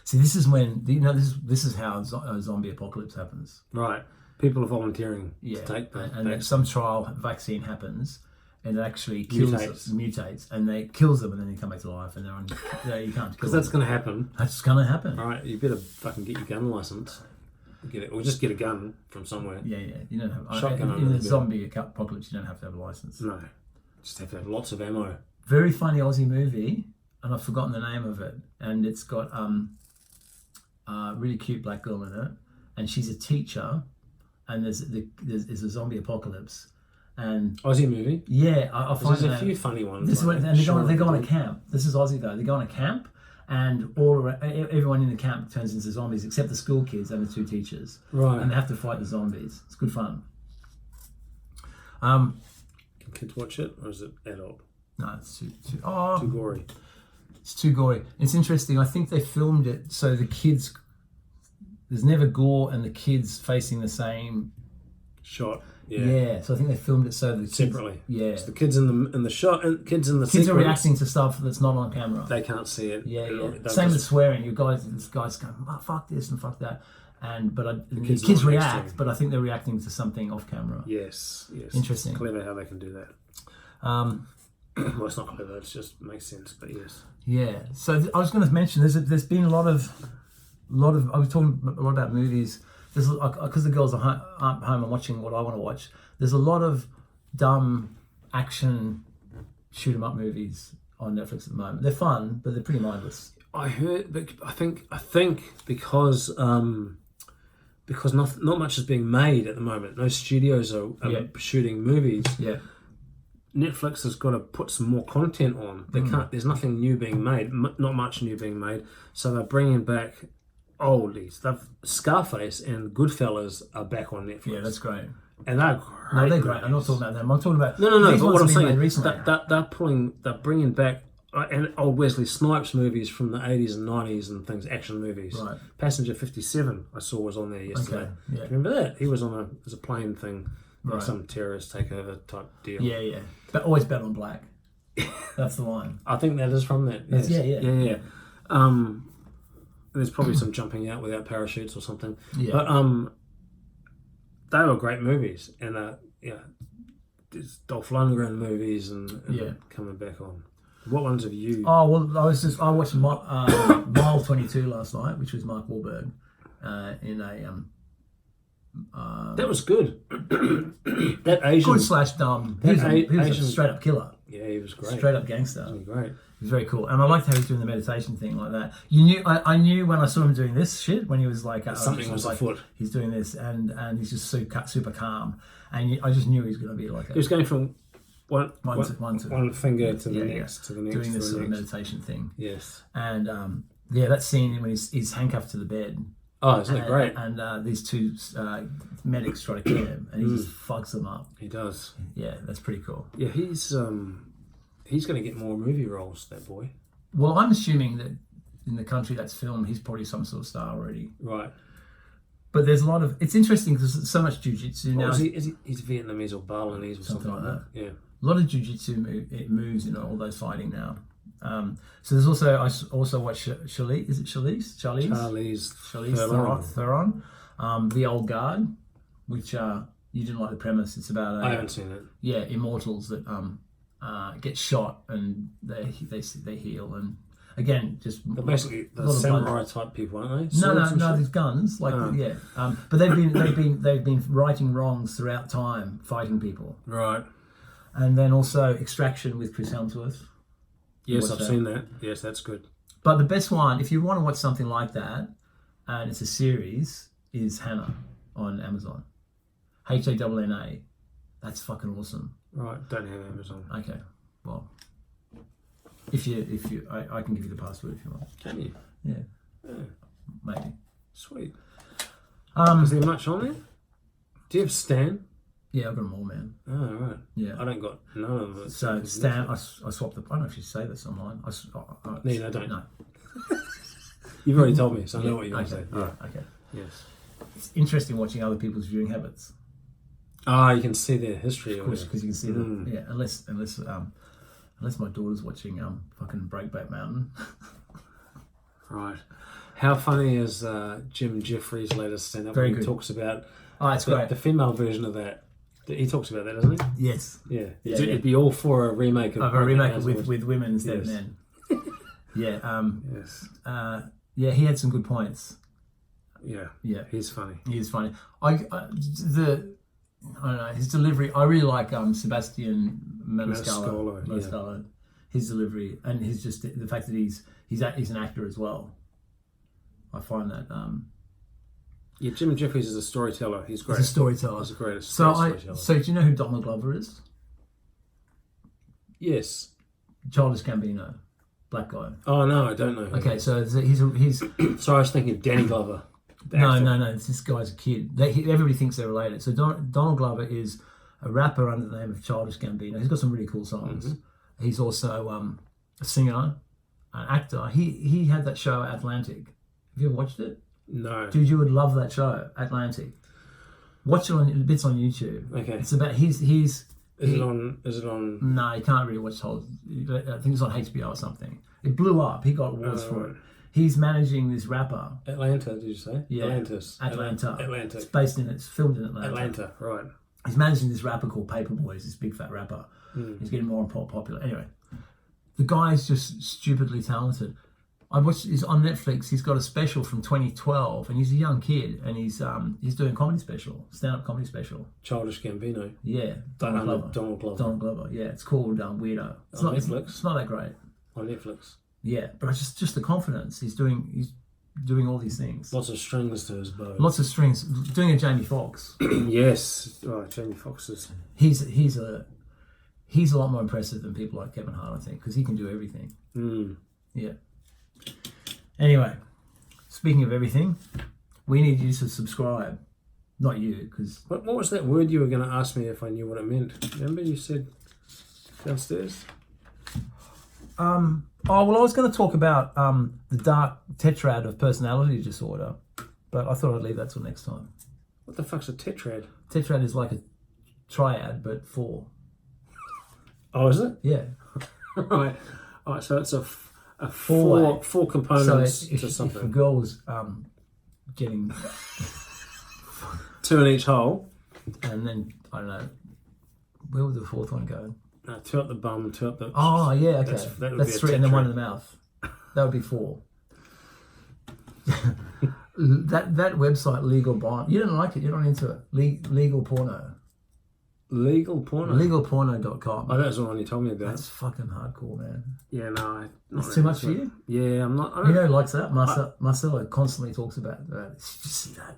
[SPEAKER 1] See, this is when this is how a zombie apocalypse happens.
[SPEAKER 2] Right. People are volunteering to take the
[SPEAKER 1] and some trial vaccine happens. And it actually mutates, and they kills them, and then they come back to life, and they're on. You can't
[SPEAKER 2] because that's going to happen.
[SPEAKER 1] That's going to happen.
[SPEAKER 2] All right, you better fucking get your gun license. Get it, or just get a gun from somewhere.
[SPEAKER 1] Yeah. You don't have
[SPEAKER 2] shotgun
[SPEAKER 1] in the zombie apocalypse. You don't have to have a license.
[SPEAKER 2] No, just have to have lots of ammo.
[SPEAKER 1] Very funny Aussie movie, and I've forgotten the name of it. And it's got a really cute black girl in it, and she's a teacher, and there's a zombie apocalypse. And
[SPEAKER 2] Aussie movie?
[SPEAKER 1] Yeah, I find
[SPEAKER 2] there's a few funny ones.
[SPEAKER 1] This like they go on a camp. This is Aussie though. They go on a camp, and everyone in the camp turns into zombies except the school kids and the 2 teachers.
[SPEAKER 2] Right.
[SPEAKER 1] And they have to fight the zombies. It's good fun.
[SPEAKER 2] Can kids watch it, or is it adult?
[SPEAKER 1] No, it's too
[SPEAKER 2] gory.
[SPEAKER 1] It's too gory. It's interesting. I think they filmed it so the kids. There's never gore, and the kids facing the same
[SPEAKER 2] shot.
[SPEAKER 1] Yeah, so I think they filmed it so the kids,
[SPEAKER 2] separately.
[SPEAKER 1] Yeah,
[SPEAKER 2] so the kids in the shot and kids in the
[SPEAKER 1] kids are reacting to stuff that's not on camera.
[SPEAKER 2] They can't see it.
[SPEAKER 1] Yeah. Same with swearing. This guy's going, oh, fuck this and fuck that, the kids react, but I think they're reacting to something off camera.
[SPEAKER 2] Yes.
[SPEAKER 1] Interesting.
[SPEAKER 2] Clever how they can do that. Well, it's not clever. It just makes sense. But yes.
[SPEAKER 1] Yeah. So I was going to mention there's been a lot of. I was talking a lot about movies. There's because the girls aren't home and watching what I want to watch. There's a lot of dumb action shoot 'em up movies on Netflix at the moment. They're fun, but they're pretty mindless.
[SPEAKER 2] I heard, but I think because not much is being made at the moment. No studios are shooting movies.
[SPEAKER 1] Yeah.
[SPEAKER 2] Netflix has got to put some more content on. They can't. There's nothing new being made. Not much new being made. So they're bringing back oldies. Scarface and Goodfellas are back on Netflix.
[SPEAKER 1] Yeah, that's great.
[SPEAKER 2] And they're great.
[SPEAKER 1] No, they're great. I'm not talking about them. I'm talking about
[SPEAKER 2] no.
[SPEAKER 1] These
[SPEAKER 2] But
[SPEAKER 1] ones
[SPEAKER 2] what I'm
[SPEAKER 1] have been made
[SPEAKER 2] saying,
[SPEAKER 1] recently.
[SPEAKER 2] they're bringing back and old Wesley Snipes movies from the 80s and 90s and things, action movies.
[SPEAKER 1] Right.
[SPEAKER 2] Passenger 57, I saw was on there yesterday.
[SPEAKER 1] Okay. Yeah.
[SPEAKER 2] Remember that? He was on a plane thing, like
[SPEAKER 1] Right.
[SPEAKER 2] some terrorist takeover type deal.
[SPEAKER 1] Yeah. But always bet on black. That's the line.
[SPEAKER 2] I think that is from that. Yes.
[SPEAKER 1] Yeah.
[SPEAKER 2] There's probably some jumping out without parachutes or something.
[SPEAKER 1] Yeah.
[SPEAKER 2] But they were great movies, and there's Dolph Lundgren movies and coming back on. What ones have you?
[SPEAKER 1] Oh well, I watched Mile 22 last night, which was Mark Wahlberg in a
[SPEAKER 2] that was good. That Asian
[SPEAKER 1] good / dumb. He was a straight up killer.
[SPEAKER 2] Yeah, he was great.
[SPEAKER 1] Straight up gangster.
[SPEAKER 2] He was great.
[SPEAKER 1] It was very cool, and I liked how he was doing the meditation thing like that. I knew when I saw him doing this shit when he was like
[SPEAKER 2] something was afoot.
[SPEAKER 1] He's doing this, and he's just super calm, and I just knew he was going to be like.
[SPEAKER 2] He was going from one finger to the
[SPEAKER 1] next,
[SPEAKER 2] to the next,
[SPEAKER 1] doing
[SPEAKER 2] to
[SPEAKER 1] this
[SPEAKER 2] the
[SPEAKER 1] sort of
[SPEAKER 2] next.
[SPEAKER 1] meditation thing.
[SPEAKER 2] Yes,
[SPEAKER 1] and that scene when he's handcuffed to the bed.
[SPEAKER 2] Oh, isn't it great?
[SPEAKER 1] And these two medics try to kill him, and he just fucks them up.
[SPEAKER 2] He does.
[SPEAKER 1] Yeah, that's pretty cool.
[SPEAKER 2] Yeah, he's going to get more movie roles, that boy.
[SPEAKER 1] Well, I'm assuming that in the country that's filmed, he's probably some sort of star already.
[SPEAKER 2] Right.
[SPEAKER 1] But there's a lot of... It's interesting because there's so much jiu-jitsu now.
[SPEAKER 2] He's Vietnamese or Balinese or something like that. Yeah.
[SPEAKER 1] A lot of jiu-jitsu moves in all those fighting now. So there's also... I also watched Charlize. Is it Charlize? Charlize Theron. The Old Guard, which you didn't like the premise. It's about...
[SPEAKER 2] I haven't seen it.
[SPEAKER 1] Yeah, immortals that... get shot and they heal, and again
[SPEAKER 2] they're basically the samurai type people, aren't they?
[SPEAKER 1] No, there's guns but they've been righting wrongs throughout time, fighting people.
[SPEAKER 2] Right.
[SPEAKER 1] And then also Extraction with Chris Hemsworth.
[SPEAKER 2] Yes, I've seen that. Yes, that's good.
[SPEAKER 1] But the best one, if you want to watch something like that, and it's a series, is Hannah on Amazon. HANNA. That's fucking awesome.
[SPEAKER 2] Right, don't have Amazon.
[SPEAKER 1] Okay, well, if you, I can give you the password if you want.
[SPEAKER 2] Can you?
[SPEAKER 1] Yeah. Maybe.
[SPEAKER 2] Sweet. Is there much on there? Do you have Stan?
[SPEAKER 1] Yeah, I've got them all, man.
[SPEAKER 2] Oh, right.
[SPEAKER 1] Yeah.
[SPEAKER 2] I don't got none of them.
[SPEAKER 1] So Stan, I swapped the. I don't know if you say this online.
[SPEAKER 2] No, don't.
[SPEAKER 1] No.
[SPEAKER 2] You've already told me, so I know what you're going to say.
[SPEAKER 1] Yeah. Okay.
[SPEAKER 2] Yes.
[SPEAKER 1] It's interesting watching other people's viewing habits.
[SPEAKER 2] Ah, you can see their history.
[SPEAKER 1] Of course, because you can see them. Yeah, unless my daughter's watching fucking Breakback Mountain.
[SPEAKER 2] Right. How funny is Jim Jeffries' latest stand-up?
[SPEAKER 1] Very
[SPEAKER 2] when
[SPEAKER 1] good.
[SPEAKER 2] He talks about
[SPEAKER 1] it's great.
[SPEAKER 2] The female version of that. He talks about that, doesn't he?
[SPEAKER 1] Yes.
[SPEAKER 2] Yeah. It'd be all for a remake of
[SPEAKER 1] a remake with women instead of men. Yeah.
[SPEAKER 2] Yes.
[SPEAKER 1] Yeah, he had some good points.
[SPEAKER 2] Yeah.
[SPEAKER 1] Yeah.
[SPEAKER 2] He's funny.
[SPEAKER 1] He is funny. I don't know, his delivery. I really like Sebastian Maniscalco. His delivery, and his just the fact that he's an actor as well. I find that.
[SPEAKER 2] Yeah, Jim Jeffries is a storyteller. He's great.
[SPEAKER 1] He's a storyteller.
[SPEAKER 2] He's the greatest.
[SPEAKER 1] So do you know who Donald Glover is?
[SPEAKER 2] Yes.
[SPEAKER 1] Childish Gambino, black guy.
[SPEAKER 2] Oh no, I don't know.
[SPEAKER 1] Okay, so he's.
[SPEAKER 2] Sorry, I was thinking Danny Glover.
[SPEAKER 1] No. This guy's a kid. Everybody thinks they're related. So Donald Glover is a rapper under the name of Childish Gambino. He's got some really cool songs. Mm-hmm. He's also a singer, an actor. He had that show Atlantic. Have you ever watched it?
[SPEAKER 2] No.
[SPEAKER 1] Dude, you would love that show, Atlantic. Watch it on bits on YouTube.
[SPEAKER 2] Okay.
[SPEAKER 1] It's about Is it on? No, you can't really watch the whole. I think it's on HBO or something. It blew up. He got awards for it. He's managing this rapper.
[SPEAKER 2] Atlanta, did you say?
[SPEAKER 1] Yeah.
[SPEAKER 2] Atlanta.
[SPEAKER 1] It's filmed in Atlanta.
[SPEAKER 2] Atlanta, right.
[SPEAKER 1] He's managing this rapper called Paperboy, this big fat rapper. He's getting more and more popular. Anyway, the guy's just stupidly talented. I watched. He's on Netflix. He's got a special from 2012, and he's a young kid, and he's doing comedy special, stand-up comedy special.
[SPEAKER 2] Childish Gambino.
[SPEAKER 1] Yeah,
[SPEAKER 2] Donald Glover.
[SPEAKER 1] Donald Glover. Yeah, it's called Weirdo. It's
[SPEAKER 2] On
[SPEAKER 1] not
[SPEAKER 2] Netflix?
[SPEAKER 1] It's not that great.
[SPEAKER 2] On Netflix.
[SPEAKER 1] Yeah, but it's just the confidence. He's doing all these things.
[SPEAKER 2] Lots of strings to his bow.
[SPEAKER 1] Lots of strings. Doing a Jamie Foxx.
[SPEAKER 2] Yes. Oh, Jamie Foxx is...
[SPEAKER 1] He's a lot more impressive than people like Kevin Hart, I think, because he can do everything. Yeah. Anyway, speaking of everything, we need you to subscribe. Not you, because...
[SPEAKER 2] What was that word you were going to ask me if I knew what it meant? Remember you said downstairs?
[SPEAKER 1] Oh, well, I was going to talk about the dark tetrad of personality disorder, but I thought I'd leave that till next time.
[SPEAKER 2] What the fuck's a tetrad?
[SPEAKER 1] Tetrad is like a triad, but 4.
[SPEAKER 2] Oh, is it?
[SPEAKER 1] Yeah.
[SPEAKER 2] Right. All right, so it's a
[SPEAKER 1] Four-way.
[SPEAKER 2] four components
[SPEAKER 1] So
[SPEAKER 2] to
[SPEAKER 1] if a
[SPEAKER 2] something.
[SPEAKER 1] girl was getting...
[SPEAKER 2] 2 in each hole.
[SPEAKER 1] And then, I don't know, where would the 4th one go?
[SPEAKER 2] 2 up the bum, 2 up the...
[SPEAKER 1] Oh, yeah, okay.
[SPEAKER 2] That would be a
[SPEAKER 1] 3, and then 1
[SPEAKER 2] tetrad.
[SPEAKER 1] in the mouth. That would be 4. that website, Legal Bond, you don't like it, you're not into it. Legal Porno.
[SPEAKER 2] Legal porno?
[SPEAKER 1] Legalporno.com.
[SPEAKER 2] Oh, that's the one you told me about.
[SPEAKER 1] That's fucking hardcore, man.
[SPEAKER 2] Yeah, no.
[SPEAKER 1] That's too much for you?
[SPEAKER 2] Yeah, I'm not...
[SPEAKER 1] You know who likes that? Marcelo constantly talks about that. Did you see that?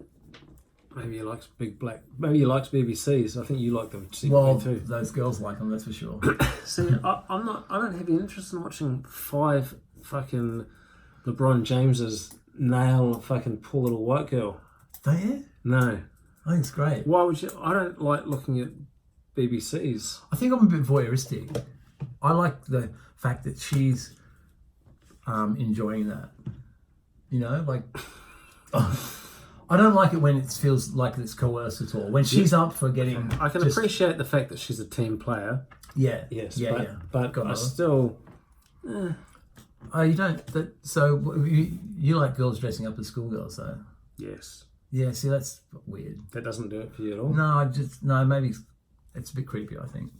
[SPEAKER 2] Maybe he likes big black... Maybe he likes BBCs. I think you like them
[SPEAKER 1] Well,
[SPEAKER 2] too.
[SPEAKER 1] those girls like them, that's for sure.
[SPEAKER 2] See, I don't have any interest in watching 5 fucking LeBron Jameses nail a fucking poor little white girl.
[SPEAKER 1] Don't you?
[SPEAKER 2] No.
[SPEAKER 1] I think it's great.
[SPEAKER 2] Why would you... I don't like looking at BBCs.
[SPEAKER 1] I think I'm a bit voyeuristic. I like the fact that she's enjoying that. You know, like... I don't like it when it feels like it's coerced at all. When she's up for getting...
[SPEAKER 2] I can appreciate the fact that she's a team player.
[SPEAKER 1] Yeah.
[SPEAKER 2] Yes.
[SPEAKER 1] Yeah.
[SPEAKER 2] But
[SPEAKER 1] Got
[SPEAKER 2] I
[SPEAKER 1] another?
[SPEAKER 2] still...
[SPEAKER 1] Oh, you don't... So you like girls dressing up as schoolgirls, though?
[SPEAKER 2] Yes.
[SPEAKER 1] Yeah, see, that's weird.
[SPEAKER 2] That doesn't do it for you at all?
[SPEAKER 1] No, maybe it's a bit creepy, I think.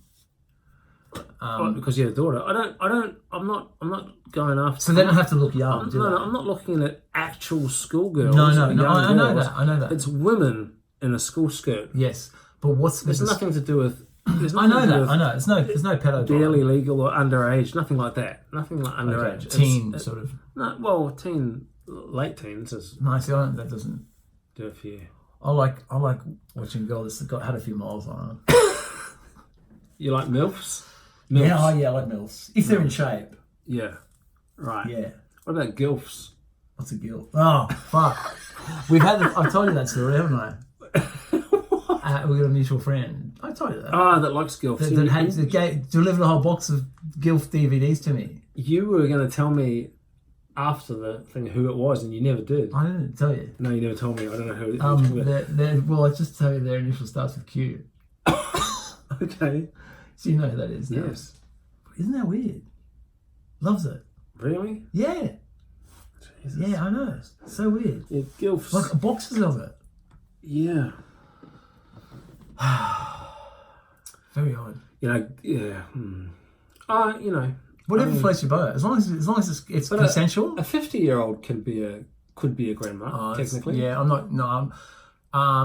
[SPEAKER 2] Because you have a daughter. I'm not going after...
[SPEAKER 1] So they don't have to look young, do they?
[SPEAKER 2] No, I'm not looking at actual schoolgirls.
[SPEAKER 1] No,
[SPEAKER 2] young
[SPEAKER 1] I know
[SPEAKER 2] girls.
[SPEAKER 1] that. I know that.
[SPEAKER 2] It's women in a school skirt.
[SPEAKER 1] Yes, but what's...
[SPEAKER 2] There's nothing to do with...
[SPEAKER 1] I know that. I know. There's no pedo.
[SPEAKER 2] Barely legal or underage. Nothing like that. Nothing like underage.
[SPEAKER 1] Okay. Teen, sort of.
[SPEAKER 2] No, well, late teens is...
[SPEAKER 1] No, see, that doesn't...
[SPEAKER 2] Do it for you.
[SPEAKER 1] I like watching a girl that's had a few miles on her.
[SPEAKER 2] You like MILFs?
[SPEAKER 1] Yeah, I like MILFs. If they're in shape.
[SPEAKER 2] Yeah. Right.
[SPEAKER 1] Yeah.
[SPEAKER 2] What about GILFs?
[SPEAKER 1] What's a GILF? Oh, fuck. I've told you that story, haven't I? We got a mutual friend. I told you that.
[SPEAKER 2] That likes GILFs.
[SPEAKER 1] That delivered a whole box of GILF DVDs to me.
[SPEAKER 2] You were going to tell me after the thing who it was, and you never did.
[SPEAKER 1] I didn't tell you.
[SPEAKER 2] No, you never told me. I don't know who it was.
[SPEAKER 1] Well, I just tell you their initial starts with Q.
[SPEAKER 2] Okay.
[SPEAKER 1] So you know who that is now.
[SPEAKER 2] Yes.
[SPEAKER 1] Isn't that weird? Loves it.
[SPEAKER 2] Really?
[SPEAKER 1] Yeah.
[SPEAKER 2] Jesus.
[SPEAKER 1] Yeah, I know. So weird.
[SPEAKER 2] Yeah, GILFs.
[SPEAKER 1] Like boxes of it.
[SPEAKER 2] Yeah.
[SPEAKER 1] Very odd.
[SPEAKER 2] Yeah.
[SPEAKER 1] Whatever floats your boat, as long as it's consensual.
[SPEAKER 2] A 50-year-old could be a grandma, technically.
[SPEAKER 1] Yeah, I'm not. No, I'm.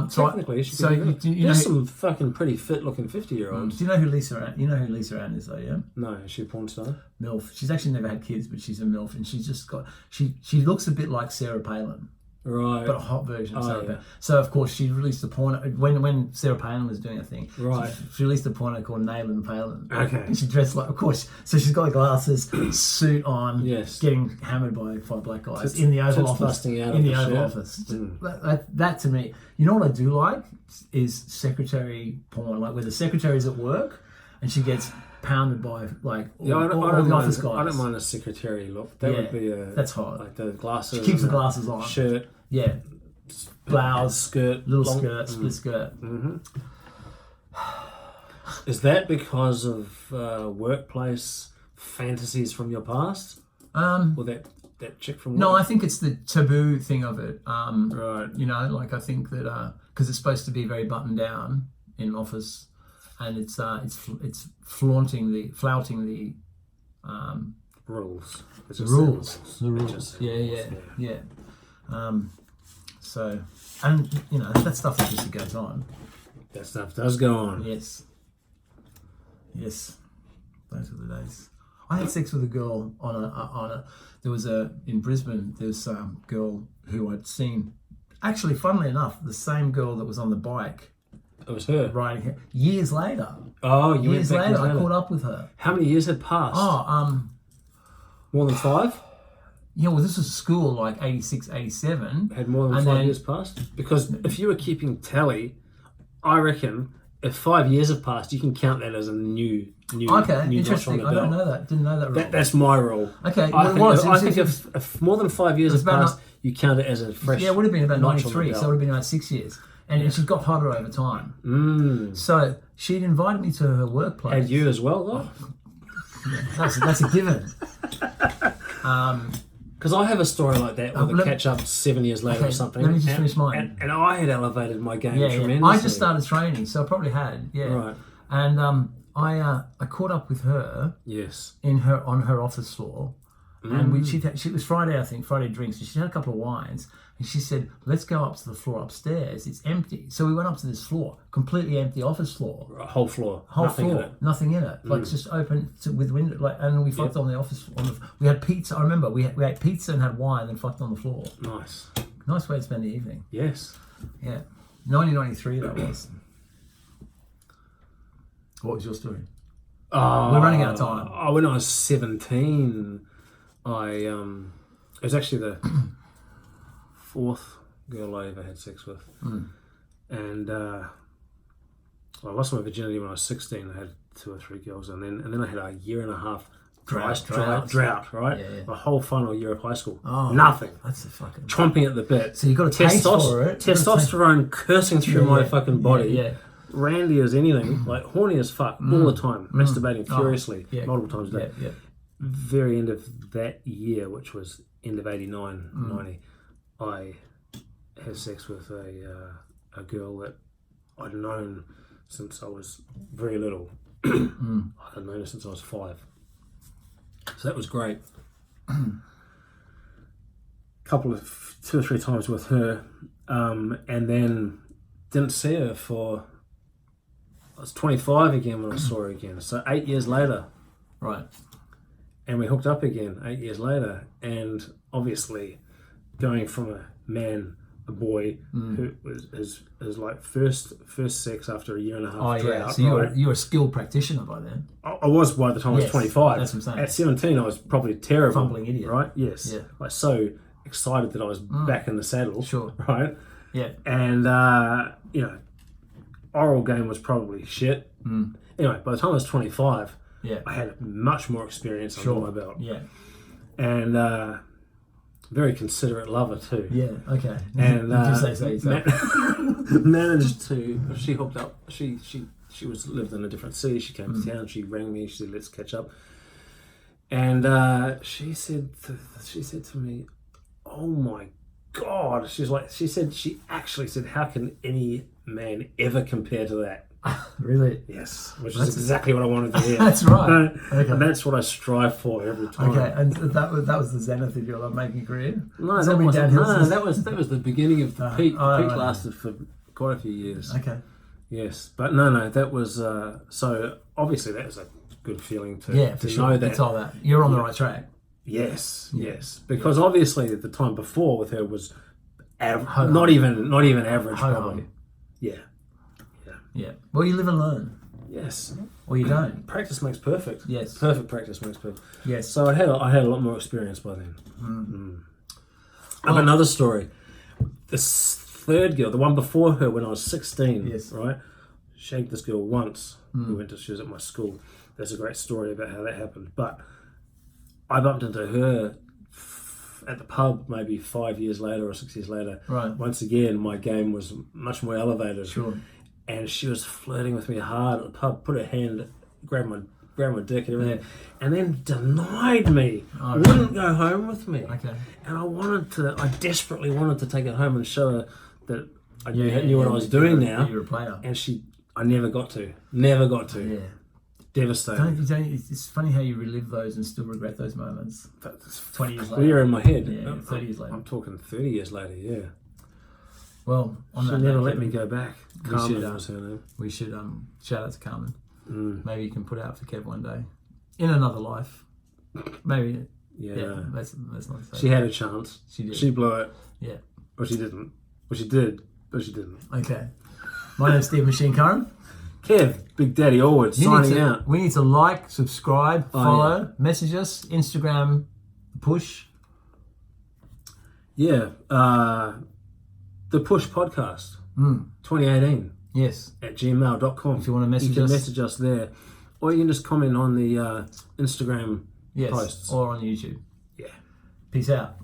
[SPEAKER 2] Technically, there's some fucking pretty fit-looking 50-year-olds.
[SPEAKER 1] Do you know who Lisa Ann? You know who Lisa Ann is, though, yeah?
[SPEAKER 2] No, is she a porn star?
[SPEAKER 1] MILF. She's actually never had kids, but she's a MILF, and she's just got. She looks a bit like Sarah Palin.
[SPEAKER 2] Right.
[SPEAKER 1] But a hot version of Sarah
[SPEAKER 2] yeah.
[SPEAKER 1] Palin. So, of course, she released a porno... When Sarah Palin was doing a thing,
[SPEAKER 2] right.
[SPEAKER 1] she released a porno called Nailing Palin.
[SPEAKER 2] Okay.
[SPEAKER 1] And she dressed like... Of course. So she's got the glasses, suit on,
[SPEAKER 2] yes.
[SPEAKER 1] Getting hammered by 5 black guys in the Oval Office.
[SPEAKER 2] Busting out
[SPEAKER 1] in the
[SPEAKER 2] of
[SPEAKER 1] Oval Office. That, to me... You know what I do like? Is secretary porn. Like, where the secretary's at work and she gets... pounded by all the office guys.
[SPEAKER 2] I don't mind a secretary look. That would be
[SPEAKER 1] that's hot.
[SPEAKER 2] Like the glasses.
[SPEAKER 1] She keeps the glasses on.
[SPEAKER 2] Shirt.
[SPEAKER 1] Yeah. Blouse,
[SPEAKER 2] skirt,
[SPEAKER 1] little skirt, split skirt.
[SPEAKER 2] Mm-hmm. Is that because of workplace fantasies from your past? Or that chick from work?
[SPEAKER 1] No, I think it's the taboo thing of it.
[SPEAKER 2] Right.
[SPEAKER 1] You know, like I think that because it's supposed to be very buttoned down in an office. and it's flouting the
[SPEAKER 2] rules.
[SPEAKER 1] The rules. Yeah. So, and that stuff obviously goes on.
[SPEAKER 2] That stuff does go on.
[SPEAKER 1] Yes. Those were the days. I had sex with a girl in Brisbane. There's a girl who I'd seen. Actually, funnily enough, the same girl that was on the bike.
[SPEAKER 2] It was her.
[SPEAKER 1] Riding here. Years later.
[SPEAKER 2] Oh,
[SPEAKER 1] years later, I caught up with her.
[SPEAKER 2] How many years had passed?
[SPEAKER 1] More
[SPEAKER 2] than 5?
[SPEAKER 1] Yeah, well, this was school, like 86, 87.
[SPEAKER 2] Had more than 5 years passed? Because if you were keeping tally, I reckon if 5 years have passed, you can count that as a new
[SPEAKER 1] interesting. I don't know that. Didn't know that rule.
[SPEAKER 2] That's my rule.
[SPEAKER 1] Okay,
[SPEAKER 2] I think if more than 5 years have passed, you count it as a fresh.
[SPEAKER 1] Yeah, it would have been about 93, so it would have been about 6 years. And she got hotter over time. So she'd invited me to her workplace.
[SPEAKER 2] Had you as well, though?
[SPEAKER 1] That's a given.
[SPEAKER 2] Because I have a story like that with a catch up 7 years later or something.
[SPEAKER 1] Let me just finish mine.
[SPEAKER 2] And I had elevated my game tremendously.
[SPEAKER 1] I just started training, so I probably had. Yeah.
[SPEAKER 2] Right.
[SPEAKER 1] And I caught up with her.
[SPEAKER 2] Yes.
[SPEAKER 1] On her office floor, and it was Friday, I think, Friday drinks. And she had a couple of wines, and she said, "Let's go up to the floor upstairs. It's empty." So we went up to this floor, completely empty office floor.
[SPEAKER 2] Whole floor.
[SPEAKER 1] Nothing in it. Like just open with window. And we fucked on the office. We had pizza. I remember we ate pizza and had wine, and fucked on the floor. Nice way to spend the evening.
[SPEAKER 2] Yes.
[SPEAKER 1] Yeah. 1993 that was. What was your story? We're running out of time.
[SPEAKER 2] When I was 17, it was actually the 4th girl I ever had sex with. And I lost my virginity when I was 16. I had 2 or 3 girls, and then I had a year and a half drought, right?
[SPEAKER 1] Yeah.
[SPEAKER 2] The whole final year of high school.
[SPEAKER 1] Oh,
[SPEAKER 2] nothing.
[SPEAKER 1] That's a fucking
[SPEAKER 2] chomping at the bit.
[SPEAKER 1] So you got a taste for it.
[SPEAKER 2] Testosterone coursing through my fucking body.
[SPEAKER 1] Yeah.
[SPEAKER 2] Randy as anything, like horny as fuck all the time, masturbating furiously multiple times a day.
[SPEAKER 1] Yeah.
[SPEAKER 2] Very end of that year, which was end of 89, 90, I had sex with a girl that I'd known since I was very little. I'd known her since I was 5. So that was great. Couple of 2 or 3 times with her, and then didn't see her for. I was 25 again when I saw her again. So 8 years later.
[SPEAKER 1] Right.
[SPEAKER 2] And we hooked up again 8 years later. And obviously going from a boy who was his like first sex after a year and a half drought.
[SPEAKER 1] So you were a skilled practitioner by then.
[SPEAKER 2] I was by the time I was 25.
[SPEAKER 1] That's what I'm saying.
[SPEAKER 2] At 17 I was probably terrible.
[SPEAKER 1] Fumbling idiot.
[SPEAKER 2] Right? Yes.
[SPEAKER 1] Yeah.
[SPEAKER 2] Like so excited that I was back in the saddle.
[SPEAKER 1] Sure.
[SPEAKER 2] Right?
[SPEAKER 1] Yeah.
[SPEAKER 2] And oral game was probably shit. Anyway, by the time I was 25, I had much more experience under my belt.
[SPEAKER 1] Yeah.
[SPEAKER 2] And very considerate lover too.
[SPEAKER 1] Yeah, okay.
[SPEAKER 2] And
[SPEAKER 1] managed
[SPEAKER 2] to. She hooked up. She lived in a different city. She came to town. She rang me. She said, "Let's catch up." And she said to me, "Oh my God!" She actually said, "How can any man ever compare to that?"
[SPEAKER 1] Really?
[SPEAKER 2] Yes, which is exactly what I wanted to hear.
[SPEAKER 1] That's right. Okay.
[SPEAKER 2] And that's what I strive for every time.
[SPEAKER 1] Okay, and that was the zenith of your love making career?
[SPEAKER 2] No, that was the beginning of the peak. The peak lasted for quite a few years.
[SPEAKER 1] Okay.
[SPEAKER 2] Yes, but no, that was so obviously that was a good feeling to know that.
[SPEAKER 1] It's all that you're on the right track.
[SPEAKER 2] Yes, because obviously the time before with her was not even average probably. Yeah.
[SPEAKER 1] Well, you live and learn.
[SPEAKER 2] Yes.
[SPEAKER 1] Or you don't.
[SPEAKER 2] Practice makes perfect.
[SPEAKER 1] Yes.
[SPEAKER 2] Perfect practice makes perfect.
[SPEAKER 1] Yes.
[SPEAKER 2] So I had a lot more experience by then. I have another story. This third girl, the one before her when I was 16, right? Shagged this girl once. She was at my school. There's a great story about how that happened. But I bumped into her at the pub maybe 5 years later or 6 years later.
[SPEAKER 1] Right.
[SPEAKER 2] Once again, my game was much more elevated.
[SPEAKER 1] Sure.
[SPEAKER 2] And she was flirting with me hard at the pub, put her hand, grabbed my dick and everything, and then denied me. Wouldn't go home with me.
[SPEAKER 1] Okay.
[SPEAKER 2] And I desperately wanted to take it home and show her that I knew what I was doing now.
[SPEAKER 1] You're a player.
[SPEAKER 2] And she I never got to. Never got to.
[SPEAKER 1] Yeah.
[SPEAKER 2] Devastating.
[SPEAKER 1] It's funny how you relive those and still regret those moments.
[SPEAKER 2] That's
[SPEAKER 1] 20 years later.
[SPEAKER 2] clear in my head.
[SPEAKER 1] Yeah, 30 years later.
[SPEAKER 2] I'm talking 30 years later, yeah.
[SPEAKER 1] Well, on
[SPEAKER 2] She
[SPEAKER 1] that
[SPEAKER 2] never
[SPEAKER 1] note,
[SPEAKER 2] let me go back. Carmen
[SPEAKER 1] should,
[SPEAKER 2] was her name.
[SPEAKER 1] we should shout out to Carmen.
[SPEAKER 2] Mm.
[SPEAKER 1] Maybe you can put out for Kev one day. In another life. Maybe.
[SPEAKER 2] Yeah.
[SPEAKER 1] Let's not say
[SPEAKER 2] She had a chance.
[SPEAKER 1] She did.
[SPEAKER 2] She blew it.
[SPEAKER 1] Yeah.
[SPEAKER 2] Or she didn't. Or she did, but she didn't.
[SPEAKER 1] Okay. My name's Steve Machine Curran.
[SPEAKER 2] Kev, Big Daddy Allward, signing out.
[SPEAKER 1] We need to like, subscribe, follow, message us, Instagram, push.
[SPEAKER 2] Yeah. The Push Podcast, 2018,
[SPEAKER 1] Yes.
[SPEAKER 2] at gmail.com.
[SPEAKER 1] If you want to message
[SPEAKER 2] you can
[SPEAKER 1] us.
[SPEAKER 2] message us there. Or you can just comment on the Instagram
[SPEAKER 1] Yes.
[SPEAKER 2] posts.
[SPEAKER 1] Or on YouTube.
[SPEAKER 2] Yeah.
[SPEAKER 1] Peace out.